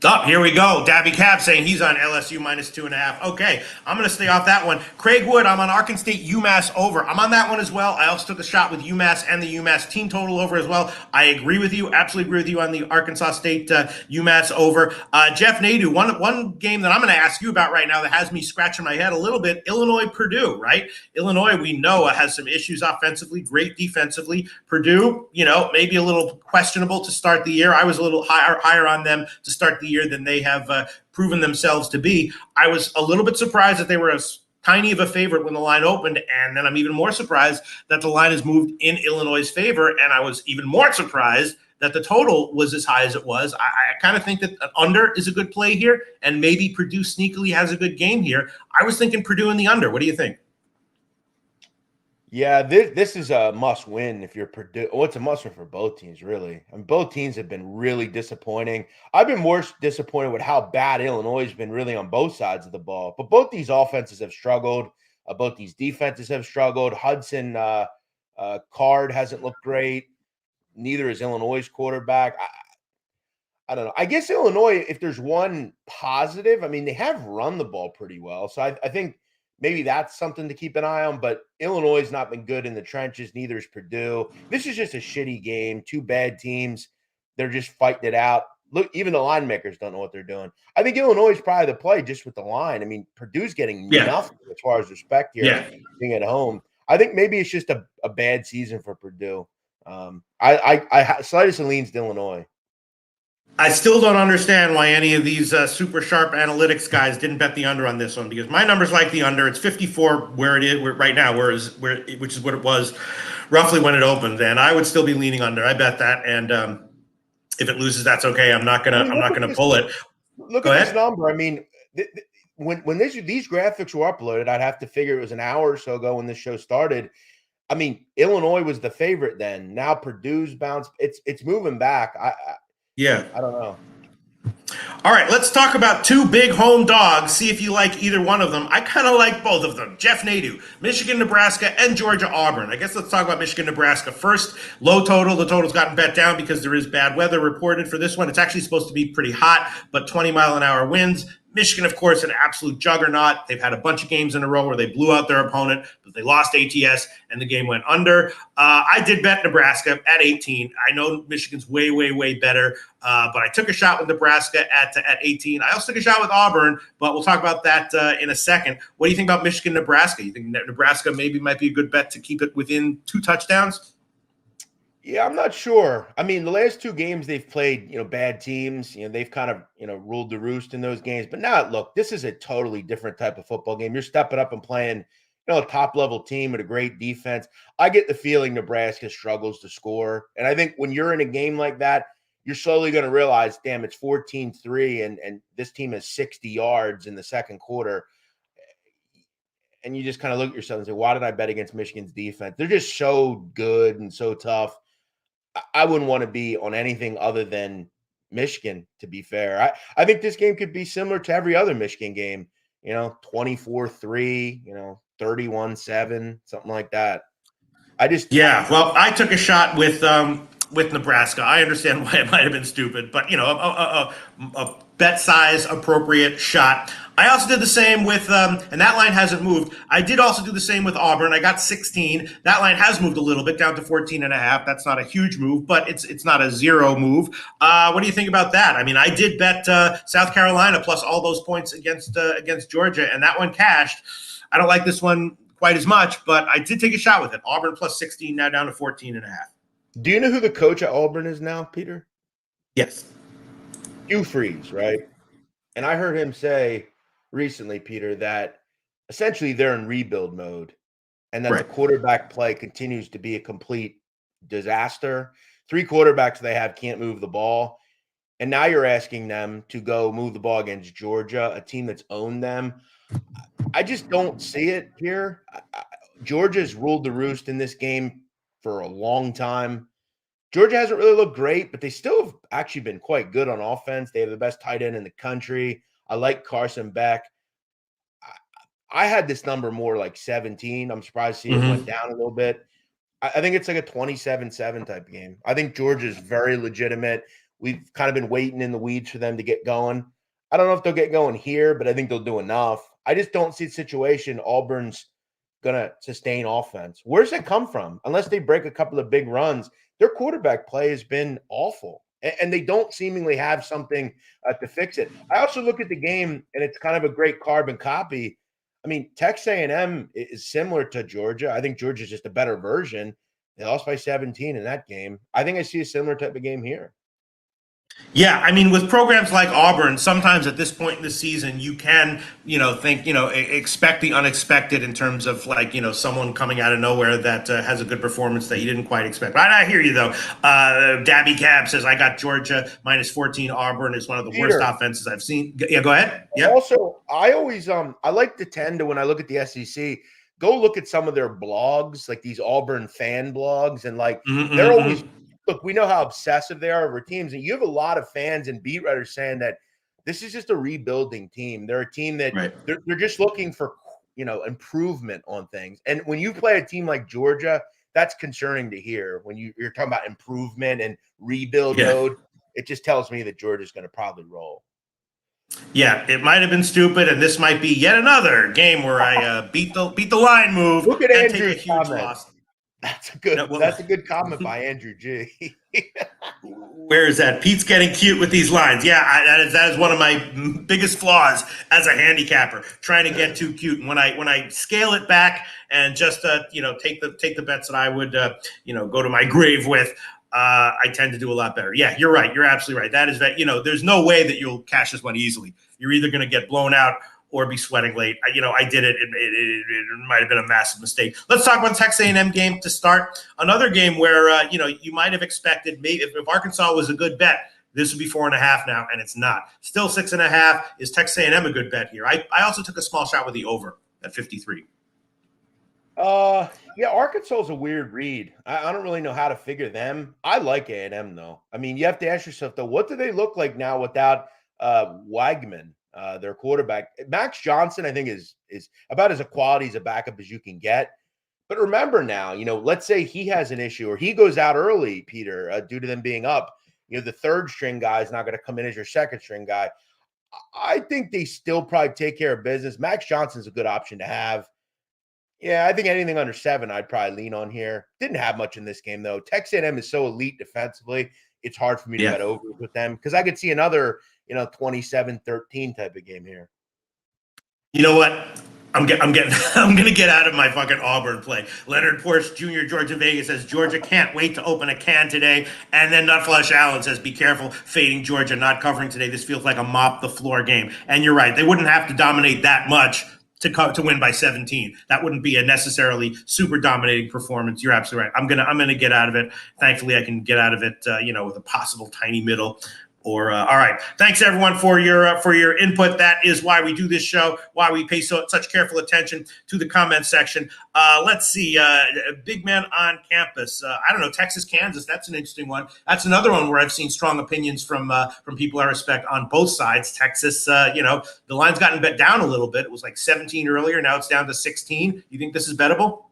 Up, here we go. Dabby Cab saying he's on LSU -2.5. Okay, I'm going to stay off that one. Craig Wood, I'm on Arkansas State UMass over. I'm on that one as well. I also took a shot with UMass and the UMass team total over as well. I agree with you, absolutely agree with you on the Arkansas State UMass over. Jeff Nadu, one game that I'm going to ask you about right now that has me scratching my head a little bit, Illinois-Purdue, right? Illinois, we know, has some issues offensively, great defensively. Purdue, maybe a little questionable to start the year. I was a little higher on them to start the year. year than they have proven themselves to be. I was a little bit surprised that they were as tiny of a favorite when the line opened, and then I'm even more surprised that the line has moved in Illinois' favor, and I was even more surprised that the total was as high as it was. I kind of think that an under is a good play here, and maybe Purdue sneakily has a good game here. I was thinking Purdue in the under. What do you think? Yeah, this is a must win if you're Purdue. Well, it's a must win for both teams, really. I mean, both teams have been really disappointing. I've been more disappointed with how bad Illinois has been really on both sides of the ball. But both these offenses have struggled. Both these defenses have struggled. Hudson Card hasn't looked great. Neither is Illinois' quarterback. I don't know. I guess Illinois, if there's one positive, I mean, they have run the ball pretty well. So I think maybe that's something to keep an eye on. But Illinois has not been good in the trenches. Neither is Purdue. This is just a shitty game. Two bad teams. They're just fighting it out. Look, even the line makers don't know what they're doing. I think Illinois is probably the play just with the line. I mean, Purdue's getting nothing as far as respect here being at home. I think maybe it's just a bad season for Purdue. I slightest leans to Illinois. I still don't understand why any of these super sharp analytics guys didn't bet the under on this one, because my numbers like the under. It's 54 where it is right now, which is what it was roughly when it opened, and I would still be leaning under. I bet that, and if it loses, that's okay. I'm not gonna pull it. Look at this number. I mean, when these graphics were uploaded, I'd have to figure it was an hour or so ago when this show started. I mean, Illinois was the favorite then. Now Purdue's bounced. It's moving back. I don't know. All right, let's talk about two big home dogs. See if you like either one of them. I kind of like both of them. Jeff Nadu, Michigan, Nebraska, and Georgia, Auburn. I guess let's talk about Michigan, Nebraska first. Low total. The total's gotten bet down because there is bad weather reported for this one. It's actually supposed to be pretty hot, but 20-mile-an-hour winds. Michigan, of course, an absolute juggernaut. They've had a bunch of games in a row where they blew out their opponent, but they lost ATS, and the game went under. I did bet Nebraska at 18. I know Michigan's way, way, way better, but I took a shot with Nebraska at 18. I also took a shot with Auburn, but we'll talk about that in a second. What do you think about Michigan, Nebraska? You think Nebraska maybe might be a good bet to keep it within 2 touchdowns? Yeah, I'm not sure. I mean, the last 2 games they've played, bad teams. They've kind of, ruled the roost in those games. But now, look, this is a totally different type of football game. You're stepping up and playing, a top-level team with a great defense. I get the feeling Nebraska struggles to score. And I think when you're in a game like that, you're slowly going to realize, damn, it's 14-3, and this team has 60 yards in the second quarter. And you just kind of look at yourself and say, why did I bet against Michigan's defense? They're just so good and so tough. I wouldn't want to be on anything other than Michigan, to be fair. I think this game could be similar to every other Michigan game, 24-3, 31-7, something like that. Well, I took a shot with Nebraska. I understand why it might have been stupid, but a bet size appropriate shot. I also did the same with, and that line hasn't moved. I did also do the same with Auburn. I got 16. That line has moved a little bit down to 14.5. That's not a huge move, but it's not a zero move. What do you think about that? I mean, I did bet South Carolina plus all those points against Georgia, and that one cashed. I don't like this one quite as much, but I did take a shot with it. Auburn plus 16, now down to 14.5. Do you know who the coach at Auburn is now, Peter? Yes. Hugh Freeze, right? And I heard him say recently, Peter, that essentially they're in rebuild mode and that the quarterback play continues to be a complete disaster. 3 quarterbacks they have can't move the ball. And now you're asking them to go move the ball against Georgia, a team that's owned them. I just don't see it here. Georgia's ruled the roost in this game for a long time. Georgia hasn't really looked great, but they still have actually been quite good on offense. They have the best tight end in the country. I like Carson Beck. I had this number more like 17. I'm surprised to see it went down a little bit. I think it's like a 27-7 type game. I think Georgia's very legitimate. We've kind of been waiting in the weeds for them to get going. I don't know if they'll get going here, but I think they'll do enough. I just don't see the situation Auburn's going to sustain offense. Where's it come from? Unless they break a couple of big runs, their quarterback play has been awful, and they don't seemingly have something to fix it. I also look at the game, and it's kind of a great carbon copy. I mean, Texas A&M is similar to Georgia. I think Georgia's just a better version. They lost by 17 in that game. I think I see a similar type of game here. Yeah, I mean, with programs like Auburn, sometimes at this point in the season, you can, think, expect the unexpected in terms of like, someone coming out of nowhere that has a good performance that you didn't quite expect. But I hear you though. Dabby Cab says I got Georgia minus 14. Auburn is one of the worst Peter, offenses I've seen. Yeah, go ahead. Yep. also, I always I like to tend to when I look at the SEC, go look at some of their blogs, like these Auburn fan blogs, and like Mm-hmm, they're mm-hmm, always look. We know how obsessive they are over teams, and you have a lot of fans and beat writers saying that this is just a rebuilding team. They're a team that right. they're just looking for improvement on things. And when you play a team like Georgia, that's concerning to hear. When you're talking about improvement and rebuild Yeah. mode, it just tells me that Georgia's going to probably roll. Yeah, it might have been stupid, and this might be yet another game where I beat the line move Look at and take a Andrew's huge comment. loss. That's a good. No, well, That's a good comment by Andrew G. where is that? Pete's getting cute with these lines. Yeah, that is one of my biggest flaws as a handicapper, trying to get too cute. And when I scale it back and just take the bets that I would go to my grave with, I tend to do a lot better. Yeah, you're right. You're absolutely right. That is that. There's no way that you'll cash this money easily. You're either going to get blown out or be sweating late. I did it. It might have been a massive mistake. Let's talk about the Texas A&M game to start. Another game where, you might have expected maybe if Arkansas was a good bet, this would be 4.5 now, and it's not. Still 6.5. Is Texas A&M a good bet here? I also took a small shot with the over at 53. Yeah, Arkansas is a weird read. I don't really know how to figure them. I like A&M though. I mean, you have to ask yourself though, what do they look like now without Wagman, their quarterback? Max Johnson, I think, is about as a quality as a backup as you can get. But remember now, let's say he has an issue or he goes out early, Peter, due to them being up. The third string guy is not going to come in as your second string guy. I think they still probably take care of business. Max Johnson's a good option to have. Yeah, I think anything under 7, I'd probably lean on here. Didn't have much in this game, though. Texas A&M is so elite defensively, it's hard for me to bet over with them because I could see another, 27-13 type of game here. You know what? I'm gonna get out of my fucking Auburn play. Leonard Porsche Jr. Georgia Vegas says Georgia can't wait to open a can today, and then Nutflush Allen says be careful fading Georgia not covering today. This feels like a mop the floor game, and you're right. They wouldn't have to dominate that much to win by 17. That wouldn't be a necessarily super dominating performance. You're absolutely right. I'm gonna get out of it. Thankfully, I can get out of it, with a possible tiny middle. All right. Thanks everyone for your input. That is why we do this show, why we pay such careful attention to the comment section. Let's see. Big man on campus. I don't know. Texas, Kansas. That's an interesting one. That's another one where I've seen strong opinions from people I respect on both sides. Texas, the line's gotten bet down a little bit. It was like 17 earlier. Now it's down to 16. You think this is bettable?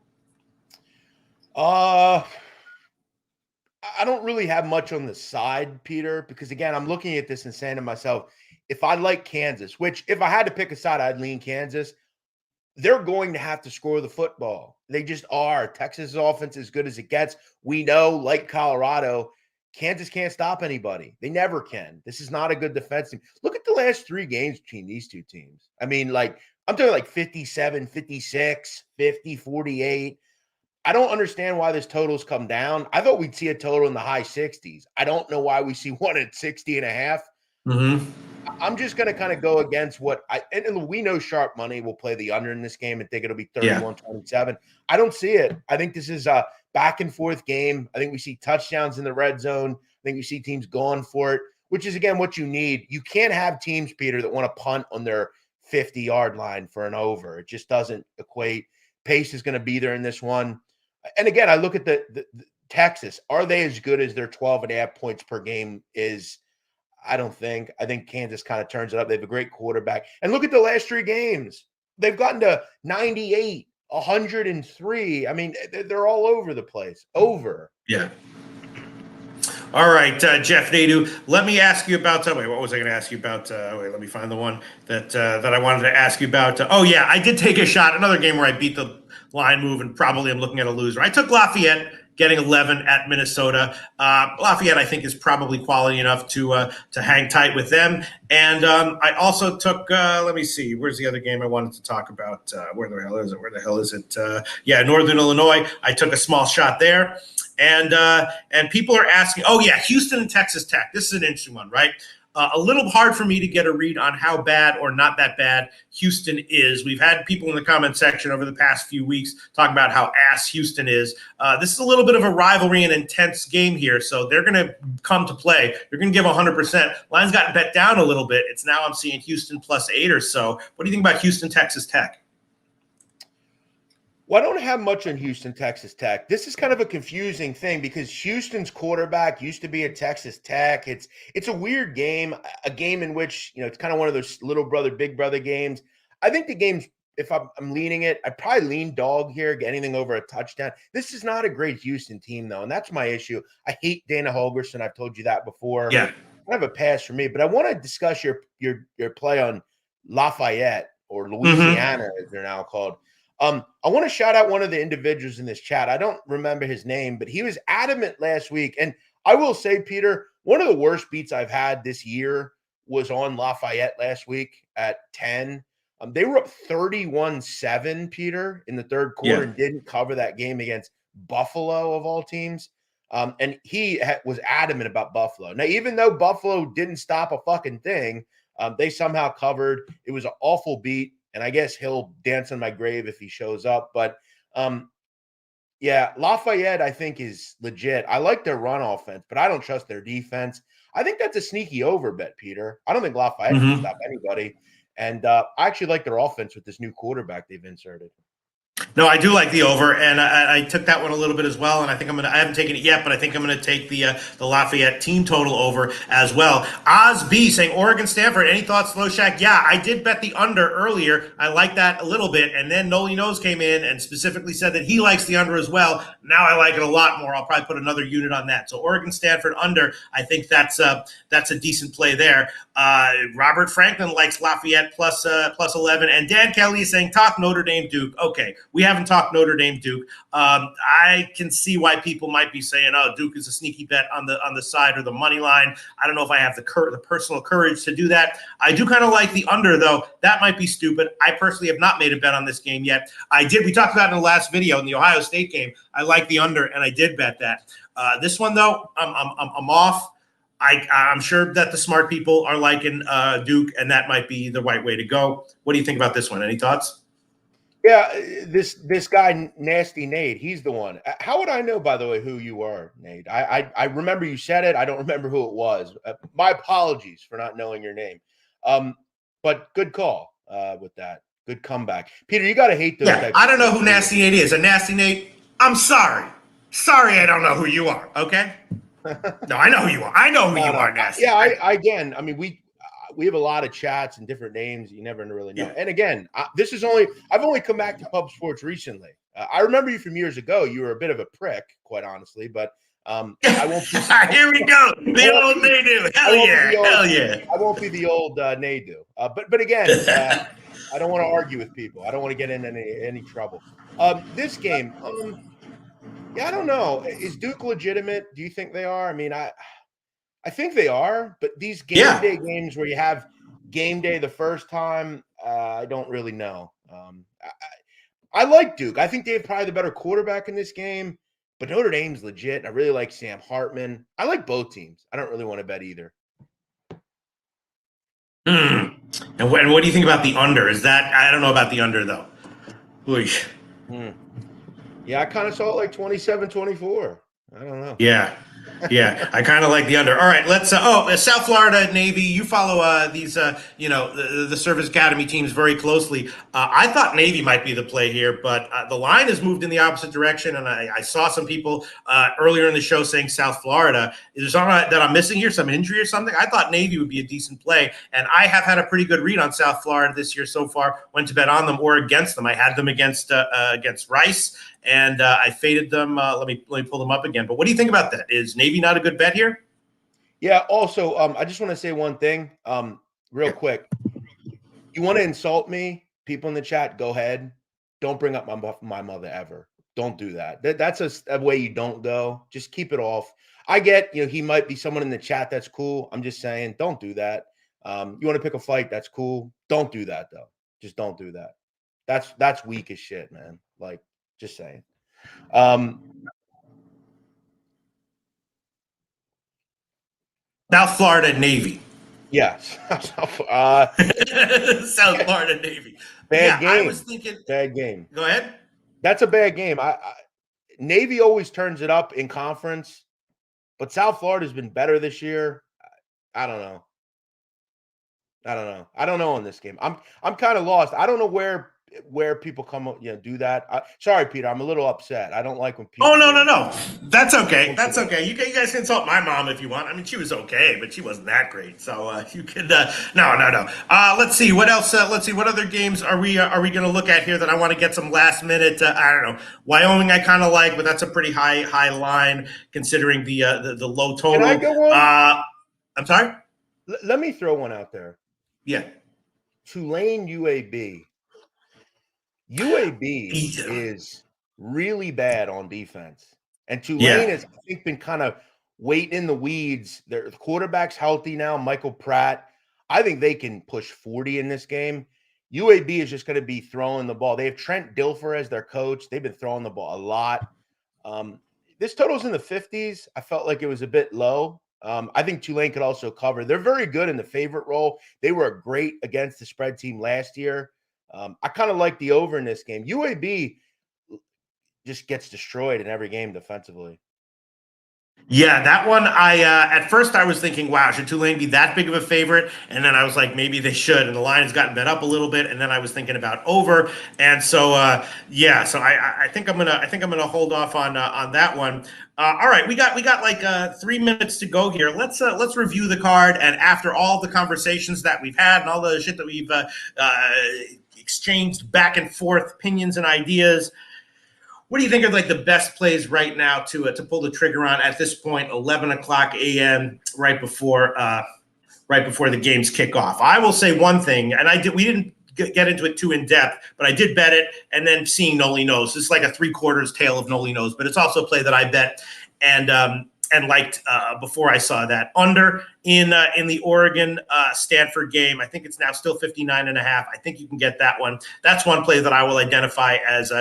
I don't really have much on the side, Peter, because again, I'm looking at this and saying to myself, if I like Kansas, which if I had to pick a side, I'd lean Kansas. They're going to have to score the football. They just are. Texas' offense is as good as it gets. We know, like Colorado, Kansas can't stop anybody. They never can. This is not a good defense team. Look at the last 3 games between these two teams. I mean, I'm talking like 57, 56, 50, 48. I don't understand why this total's come down. I thought we'd see a total in the high 60s. I don't know why we see one at 60.5. Mm-hmm. I'm just going to kind of go against and we know sharp money will play the under in this game and think it'll be 31-27. I don't see it. I think this is a back and forth game. I think we see touchdowns in the red zone. I think we see teams going for it, which is, again, what you need. You can't have teams, Peter, that want to punt on their 50-yard line for an over. It just doesn't equate. Pace is going to be there in this one. And again, I look at the Texas. Are they as good as their 12.5 points per game is? I don't think. I think Kansas kind of turns it up. They have a great quarterback. And look at the last 3 games. They've gotten to 98, 103. I mean, they're all over the place. Over. Yeah. All right, Jeff Nadu, let me ask you about what was I going to ask you about? Let me find the one that I wanted to ask you about. I did take a shot. Another game where I beat the line move and probably I'm looking at a loser. I took Lafayette getting 11 at Minnesota. Lafayette, I think, is probably quality enough to hang tight with them. And I also took, let me see, where's the other game I wanted to talk about? Where the hell is it? Northern Illinois. I took a small shot there. And people are asking, oh, yeah, Houston and Texas Tech. This is an interesting one, right? A little hard for me to get a read on how bad or not that bad Houston is. We've had people in the comment section over the past few weeks talking about how ass Houston is. This is a little bit of a rivalry and intense game here, so they're going to come to play. They're going to give 100%. Line's gotten bet down a little bit. It's now I'm seeing Houston +8 or so. What do you think about Houston, Texas Tech? Well, I don't have much on Houston, Texas Tech. This is kind of a confusing thing because Houston's quarterback used to be at Texas Tech. It's a weird game, a game in which, it's kind of one of those little brother, big brother games. I think the game's, if I'm leaning it, I'd probably lean dog here, get anything over a touchdown. This is not a great Houston team, though, and that's my issue. I hate Dana Holgorsen. I've told you that before. Yeah. Kind of a pass for me, but I want to discuss your play on Lafayette or Louisiana, as they're now called. I want to shout out one of the individuals in this chat. I don't remember his name, but he was adamant last week. And I will say, Peter, one of the worst beats I've had this year was on Lafayette last week at 10. They were up 31-7, Peter, in the third quarter and didn't cover that game against Buffalo, of all teams. And he was adamant about Buffalo. Now, even though Buffalo didn't stop a fucking thing, they somehow covered. It was an awful beat. And I guess he'll dance on my grave if he shows up. But, Lafayette, I think, is legit. I like their run offense, but I don't trust their defense. I think that's a sneaky over bet, Peter. I don't think Lafayette can stop anybody. And I actually like their offense with this new quarterback they've inserted. No, I do like the over, and I took that one a little bit as well. And I think I haven't taken it yet, but I think I'm going to take the Lafayette team total over as well. Oz B saying Oregon, Stanford. Any thoughts, Loshak? Yeah, I did bet the under earlier. I like that a little bit, and then Noli Nose came in and specifically said that he likes the under as well. Now I like it a lot more. I'll probably put another unit on that. So Oregon, Stanford under. I think that's a decent play there. Robert Franklin likes Lafayette plus 11, and Dan Kelly is saying talk Notre Dame Duke. Okay. We haven't talked Notre Dame Duke. I can see why people might be saying, "Oh, Duke is a sneaky bet on the side or the money line." I don't know if I have the personal courage to do that. I do kind of like the under, though. That might be stupid. I personally have not made a bet on this game yet. I did. We talked about it in the last video in the Ohio State game. I like the under, and I did bet that. This one, though, I'm off. I'm sure that the smart people are liking Duke, and that might be the right way to go. What do you think about this one? Any thoughts? Yeah, this guy, Nasty Nate, he's the one. How would I know, by the way, who you are, Nate? I remember you said it. I don't remember who it was. My apologies for not knowing your name. But good call with that. Good comeback. Peter, you got to hate those types. I don't know who Nasty Nate is. And Nasty Nate, I'm sorry. Sorry I don't know who you are, okay? No, I know who you are. I know who you are, Nasty. Yeah, we have a lot of chats and different names. You never really know. Yeah. And again, I've only come back to Pub Sports recently. I remember you from years ago. You were a bit of a prick, quite honestly, but I won't be. Here we go. The old Nadu. Hell yeah. I won't be the old Nadu. But again, I don't want to argue with people. I don't want to get in any trouble. This game, I don't know. Is Duke legitimate? Do you think they are? I mean, I think they are, but these game day games where you have game day the first time, I don't really know. I like Duke. I think they have probably the better quarterback in this game, but Notre Dame's legit. I really like Sam Hartman. I like both teams. I don't really want to bet either. And what do you think about the under? I don't know about the under, though. Yeah, I kind of saw it like 27-24. I don't know. Yeah, I kind of like the under. All right, let's. South Florida Navy. You follow these, the Service Academy teams very closely. I thought Navy might be the play here, but the line has moved in the opposite direction, and I saw some people earlier in the show saying South Florida. Is there something that I'm missing here? Some injury or something? I thought Navy would be a decent play, and I have had a pretty good read on South Florida this year so far. Went to bet on them or against them. I had them against Rice. And I faded them. Let me pull them up again. But what do you think about that? Is Navy not a good bet here? Yeah. Also, I just want to say one thing real quick. You want to insult me, people in the chat, go ahead. Don't bring up my mother ever. Don't do that. That's a way you don't go. Just keep it off. I get, he might be someone in the chat that's cool. I'm just saying, don't do that. You want to pick a fight, that's cool. Don't do that though. Just don't do that. That's weak as shit, man. Like, just saying. South Florida Navy. Yes. South Florida Navy. Bad game. I was thinking. Bad game. Go ahead. That's a bad game. Navy always turns it up in conference, but South Florida's been better this year. I don't know. I don't know on this game. I'm kind of lost. I don't know where people come do that. Sorry, Peter. I'm a little upset. I don't like when people. Oh no. That's okay. That's okay. You guys can insult my mom if you want. I mean, she was okay, but she wasn't that great. So you could no. Let's see what else. Let's see what other games are we going to look at here that I want to get some last minute. I don't know. Wyoming I kind of like, but that's a pretty high line considering the low total. Can I go one? I'm sorry. Let me throw one out there. Yeah. Tulane UAB. UAB is really bad on defense. And Tulane has, I think, been kind of waiting in the weeds. The quarterback's healthy now, Michael Pratt. I think they can push 40 in this game. UAB is just going to be throwing the ball. They have Trent Dilfer as their coach. They've been throwing the ball a lot. This total's in the 50s. I felt like it was a bit low. I think Tulane could also cover. They're very good in the favorite role. They were great against the spread team last year. I kind of like the over in this game. UAB just gets destroyed in every game defensively. Yeah, that one, at first I was thinking, wow, should Tulane be that big of a favorite? And then I was like, maybe they should. And the line has gotten bet up a little bit. And then I was thinking about over. And so, so I think I'm gonna hold off on that one. All right, we got like 3 minutes to go here. Let's review the card. And after all the conversations that we've had and all the shit that we've exchanged back and forth, opinions and ideas, what do you think are like the best plays right now to pull the trigger on at this point, 11 o'clock a.m. right before the games kick off? I will say one thing, and we didn't get into it too in depth, but I did bet it, and then seeing Noli knows. It's like a 3/4 tale of Noli knows, but it's also a play that I bet and liked before I saw that. Under in the Oregon Stanford game, I think it's now still 59.5. I think you can get that one. That's one play that I will identify as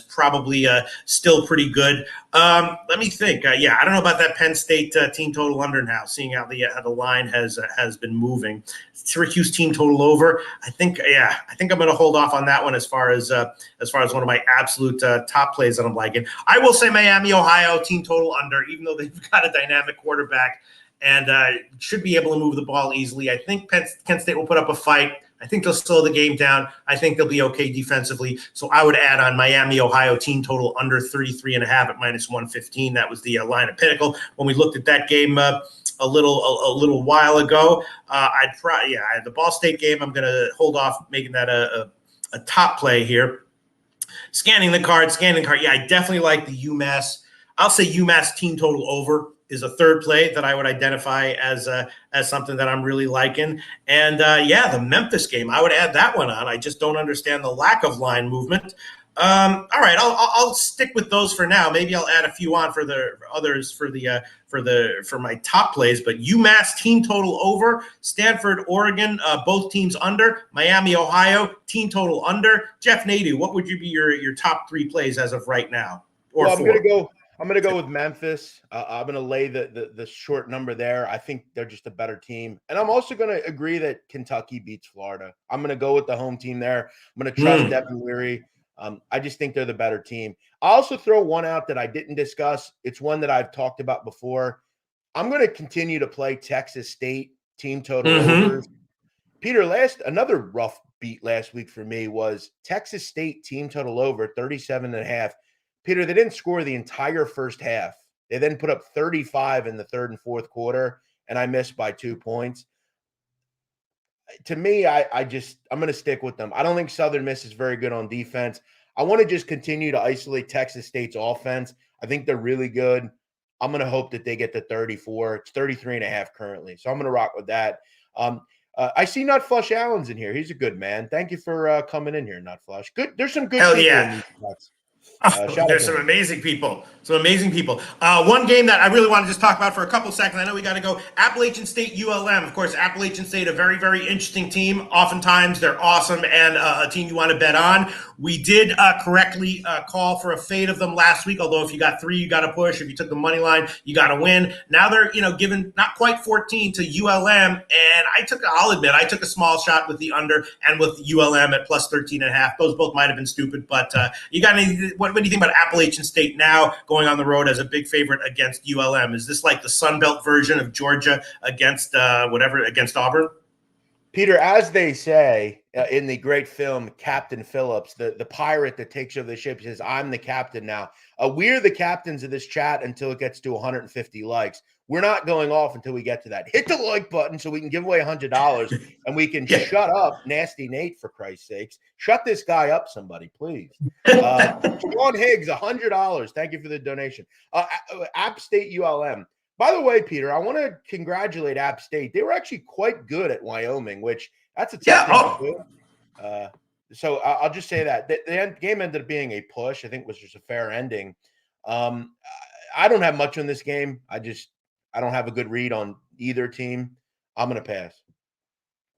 probably still pretty good. Let me think. I don't know about that Penn State team total under now, seeing how the line has been moving. Syracuse team total over. I think I'm going to hold off on that one as far as one of my absolute top plays that I'm liking. I will say Miami, Ohio team total under, even though they've got a dynamic quarterback and should be able to move the ball easily. I think Kent State will put up a fight. I think they'll slow the game down. I think they'll be okay defensively. So I would add on Miami, Ohio team total under 33.5 at -115. That was the line of Pinnacle. When we looked at that game a little while ago, the Ball State game, I'm going to hold off making that a top play here. Scanning the card. Yeah, I definitely like the UMass. I'll say UMass team total over is a third play that I would identify as something that I'm really liking. And the Memphis game, I would add that one on. I just don't understand the lack of line movement. All right, I'll stick with those for now. Maybe I'll add a few on for the others for my top plays. But UMass team total over, Stanford, Oregon, both teams under, Miami, Ohio team total under. Jeff Nadu, what would you be your top 3 plays as of right now? Or well, 4? I'm going to go with Memphis. I'm going to lay the short number there. I think they're just a better team. And I'm also going to agree that Kentucky beats Florida. I'm going to go with the home team there. I'm going to trust Devin Leary. I just think they're the better team. I'll also throw one out that I didn't discuss. It's one that I've talked about before. I'm going to continue to play Texas State team total overs. Peter, another rough beat last week for me was Texas State team total over 37.5. Peter, they didn't score the entire first half. They then put up 35 in the third and fourth quarter, and I missed by 2 points. To me, I'm going to stick with them. I don't think Southern Miss is very good on defense. I want to just continue to isolate Texas State's offense. I think they're really good. I'm going to hope that they get to 34. It's 33.5 currently, so I'm going to rock with that. I see Not Flush Allen's in here. He's a good man. Thank you for coming in here, Not Flush. Good. There's some good Hell people yeah. in these spots. Shout out There's to some him. amazing people. Some amazing people. One game that I really want to just talk about for a couple seconds. I know we got to go. Appalachian State, ULM. Of course, Appalachian State, a very, very interesting team. Oftentimes, they're awesome and a team you want to bet on. We did correctly call for a fade of them last week. Although if you got 3, you got to push. If you took the money line, you got to win. Now they're given not quite 14 to ULM, and I'll admit I took a small shot with the under and with ULM at plus 13.5. Those both might have been stupid, but you got any? What do you think about Appalachian State now going on the road as a big favorite against ULM? Is this like the Sun Belt version of Georgia against against Auburn? Peter, as they say in the great film Captain Phillips, the pirate that takes over the ship, says, "I'm the captain now." We're the captains of this chat until it gets to 150 likes. We're not going off until we get to that. Hit the like button so we can give away $100 and we can shut up Nasty Nate, for Christ's sakes. Shut this guy up, somebody, please. Sean Higgs, $100. Thank you for the donation. App State ULM. By the way, Peter, I want to congratulate App State. They were actually quite good at Wyoming, which that's a tough thing to do. So I'll just say that. The game ended up being a push. I think it was just a fair ending. I don't have much on this game. I don't have a good read on either team. I'm going to pass.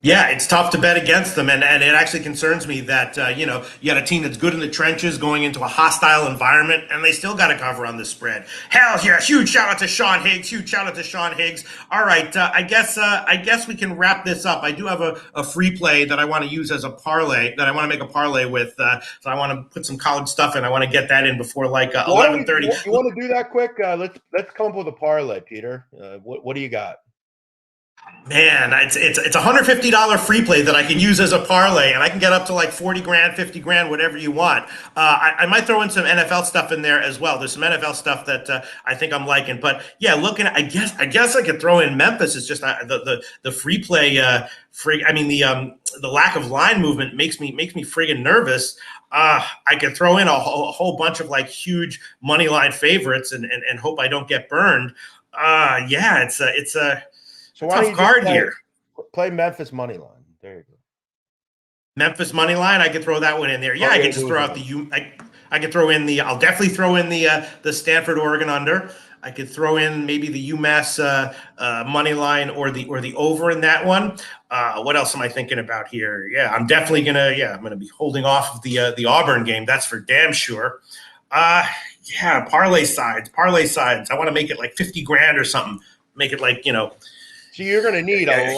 Yeah, it's tough to bet against them, and it actually concerns me that you got a team that's good in the trenches going into a hostile environment, and they still got to cover on this spread. Hell yeah! Huge shout out to Sean Higgs. Huge shout out to Sean Higgs. All right, I guess we can wrap this up. I do have a free play that I want to use as a parlay that I want to make a parlay with. So I want to put some college stuff in. I want to get that in before like 11:30. You want to do that quick? Let's come up with a parlay, Peter. What do you got? Man, it's a $150 free play that I can use as a parlay, and I can get up to like 40 grand, 50 grand, whatever you want. I might throw in some NFL stuff in there as well. There's some NFL stuff that I think I'm liking, but yeah, I guess I could throw in Memphis. It's just the free play, the lack of line movement makes me friggin' nervous. I could throw in a whole bunch of like huge money line favorites and hope I don't get burned. It's a tough card here. Play Memphis money line. There you go. Memphis money line. I could throw that one in there. Yeah, I could just throw out I could throw in the. I'll definitely throw in the Stanford Oregon under. I could throw in maybe the UMass money line or the over in that one. What else am I thinking about here? Yeah, I'm definitely gonna be holding off of the Auburn game. That's for damn sure. Parlay sides. I want to make it like 50 grand or something. Make it like So you're going to need a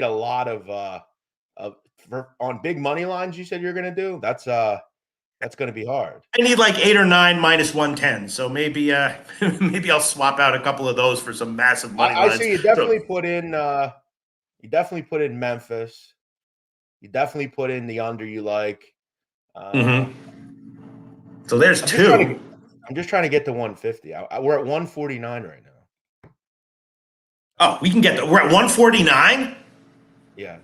lot of on big money lines. You said you're going to do that's going to be hard. I need like 8 or 9 minus 110. So maybe I'll swap out a couple of those for some massive money lines. I see you definitely put in Memphis. You definitely put in the under you like. So there's two. I'm just trying to get to 150. We're at 149 right now. Oh, we can get we're at 149? Yes.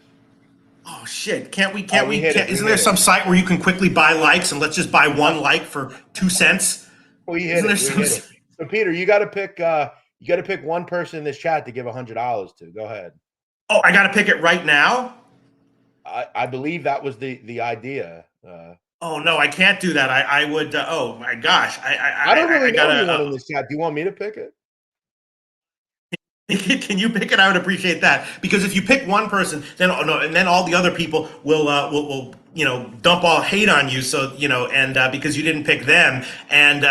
Oh shit. Can't we isn't there some site where you can quickly buy likes and let's just buy one like for 2 cents? We hit it. So Peter, you got to pick one person in this chat to give $100 to. Go ahead. Oh, I got to pick it right now? I believe that was the idea. Oh no, I can't do that. I would oh my gosh. I don't really know anyone in this chat. Do you want me to pick it? Can you pick it? I would appreciate that, because if you pick one person, then all the other people will dump all hate on you. So and because you didn't pick them, and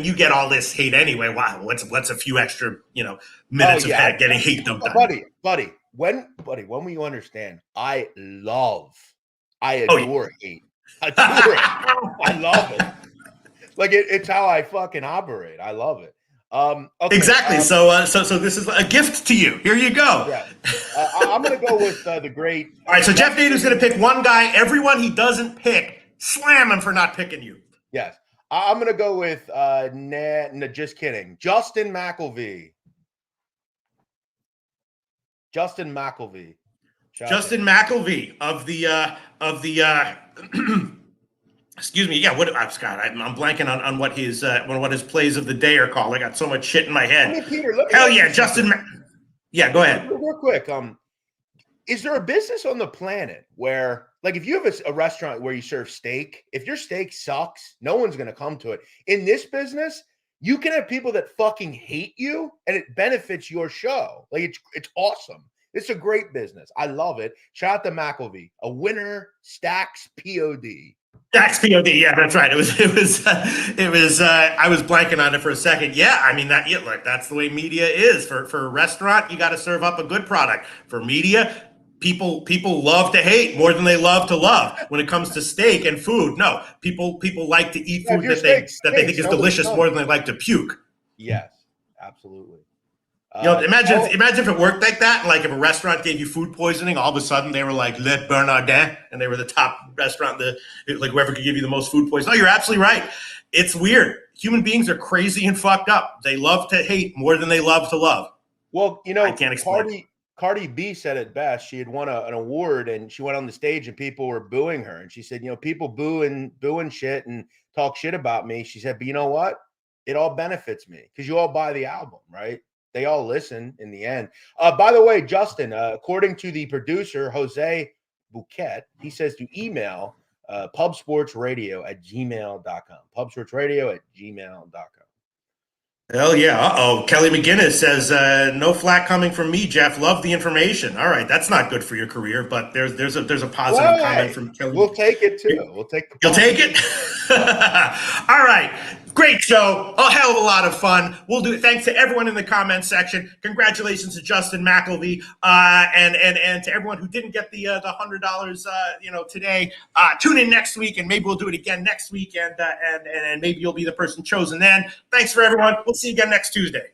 you get all this hate anyway. Wow, what's a few extra minutes of getting hate dumped on you? Buddy, when will you understand? I adore hate. I adore it. I love it. Like it's how I fucking operate. I love it. Okay, exactly. So this is a gift to you. Here you go. Yeah. I'm going to go with the great. All right. So Jeff Nader's going to pick one guy. Everyone he doesn't pick, slam him for not picking you. Yes. I'm going to go with just kidding. Justin McElvey. Justin McElvey of the excuse me. Yeah. Scott? I'm blanking on what his plays of the day are called. I got so much shit in my head. I mean, Peter, hell yeah, Justin. Yeah, go ahead. Real quick. Is there a business on the planet where Like if you have a restaurant where you serve steak, if your steak sucks, no one's going to come to it. In this business, you can have people that fucking hate you and it benefits your show. Like it's awesome. It's a great business. I love it. Shout out to McElvey. A winner stacks POD. Stacks POD. Yeah, that's right. It was. I was blanking on it for a second. Yeah, I mean look, that's the way media is. For a restaurant, you got to serve up a good product. For media, people love to hate more than they love to love. When it comes to steak and food, no, people like to eat food that they think is delicious more than they like to puke. Yes, absolutely. Imagine if it worked like that. Like if a restaurant gave you food poisoning, all of a sudden they were like Le Bernardin, and they were the top restaurant. Like whoever could give you the most food poisoning. No, you're absolutely right. It's weird. Human beings are crazy and fucked up. They love to hate more than they love to love. Well, I can't explain. Cardi B said it best. She had won an award, and she went on the stage, and people were booing her. And she said, people booing shit and talk shit about me. She said, but you know what? It all benefits me because you all buy the album, right? They all listen in the end. By the way, Justin, according to the producer, Jose Bouquet, he says to email pubsportsradio@gmail.com. Pubsportsradio@gmail.com. Hell yeah. Kelly McGinnis says, no flack coming from me, Jeff. Love the information. All right. That's not good for your career, but there's a positive comment from Kelly. We'll take it too. You'll take it? All right. Great show. A hell of a lot of fun. We'll do it. Thanks to everyone in the comment section. Congratulations to Justin McElvey, and to everyone who didn't get the $100 today. Tune in next week, and maybe we'll do it again next week, and maybe you'll be the person chosen then. Thanks for everyone. We'll see you again next Tuesday.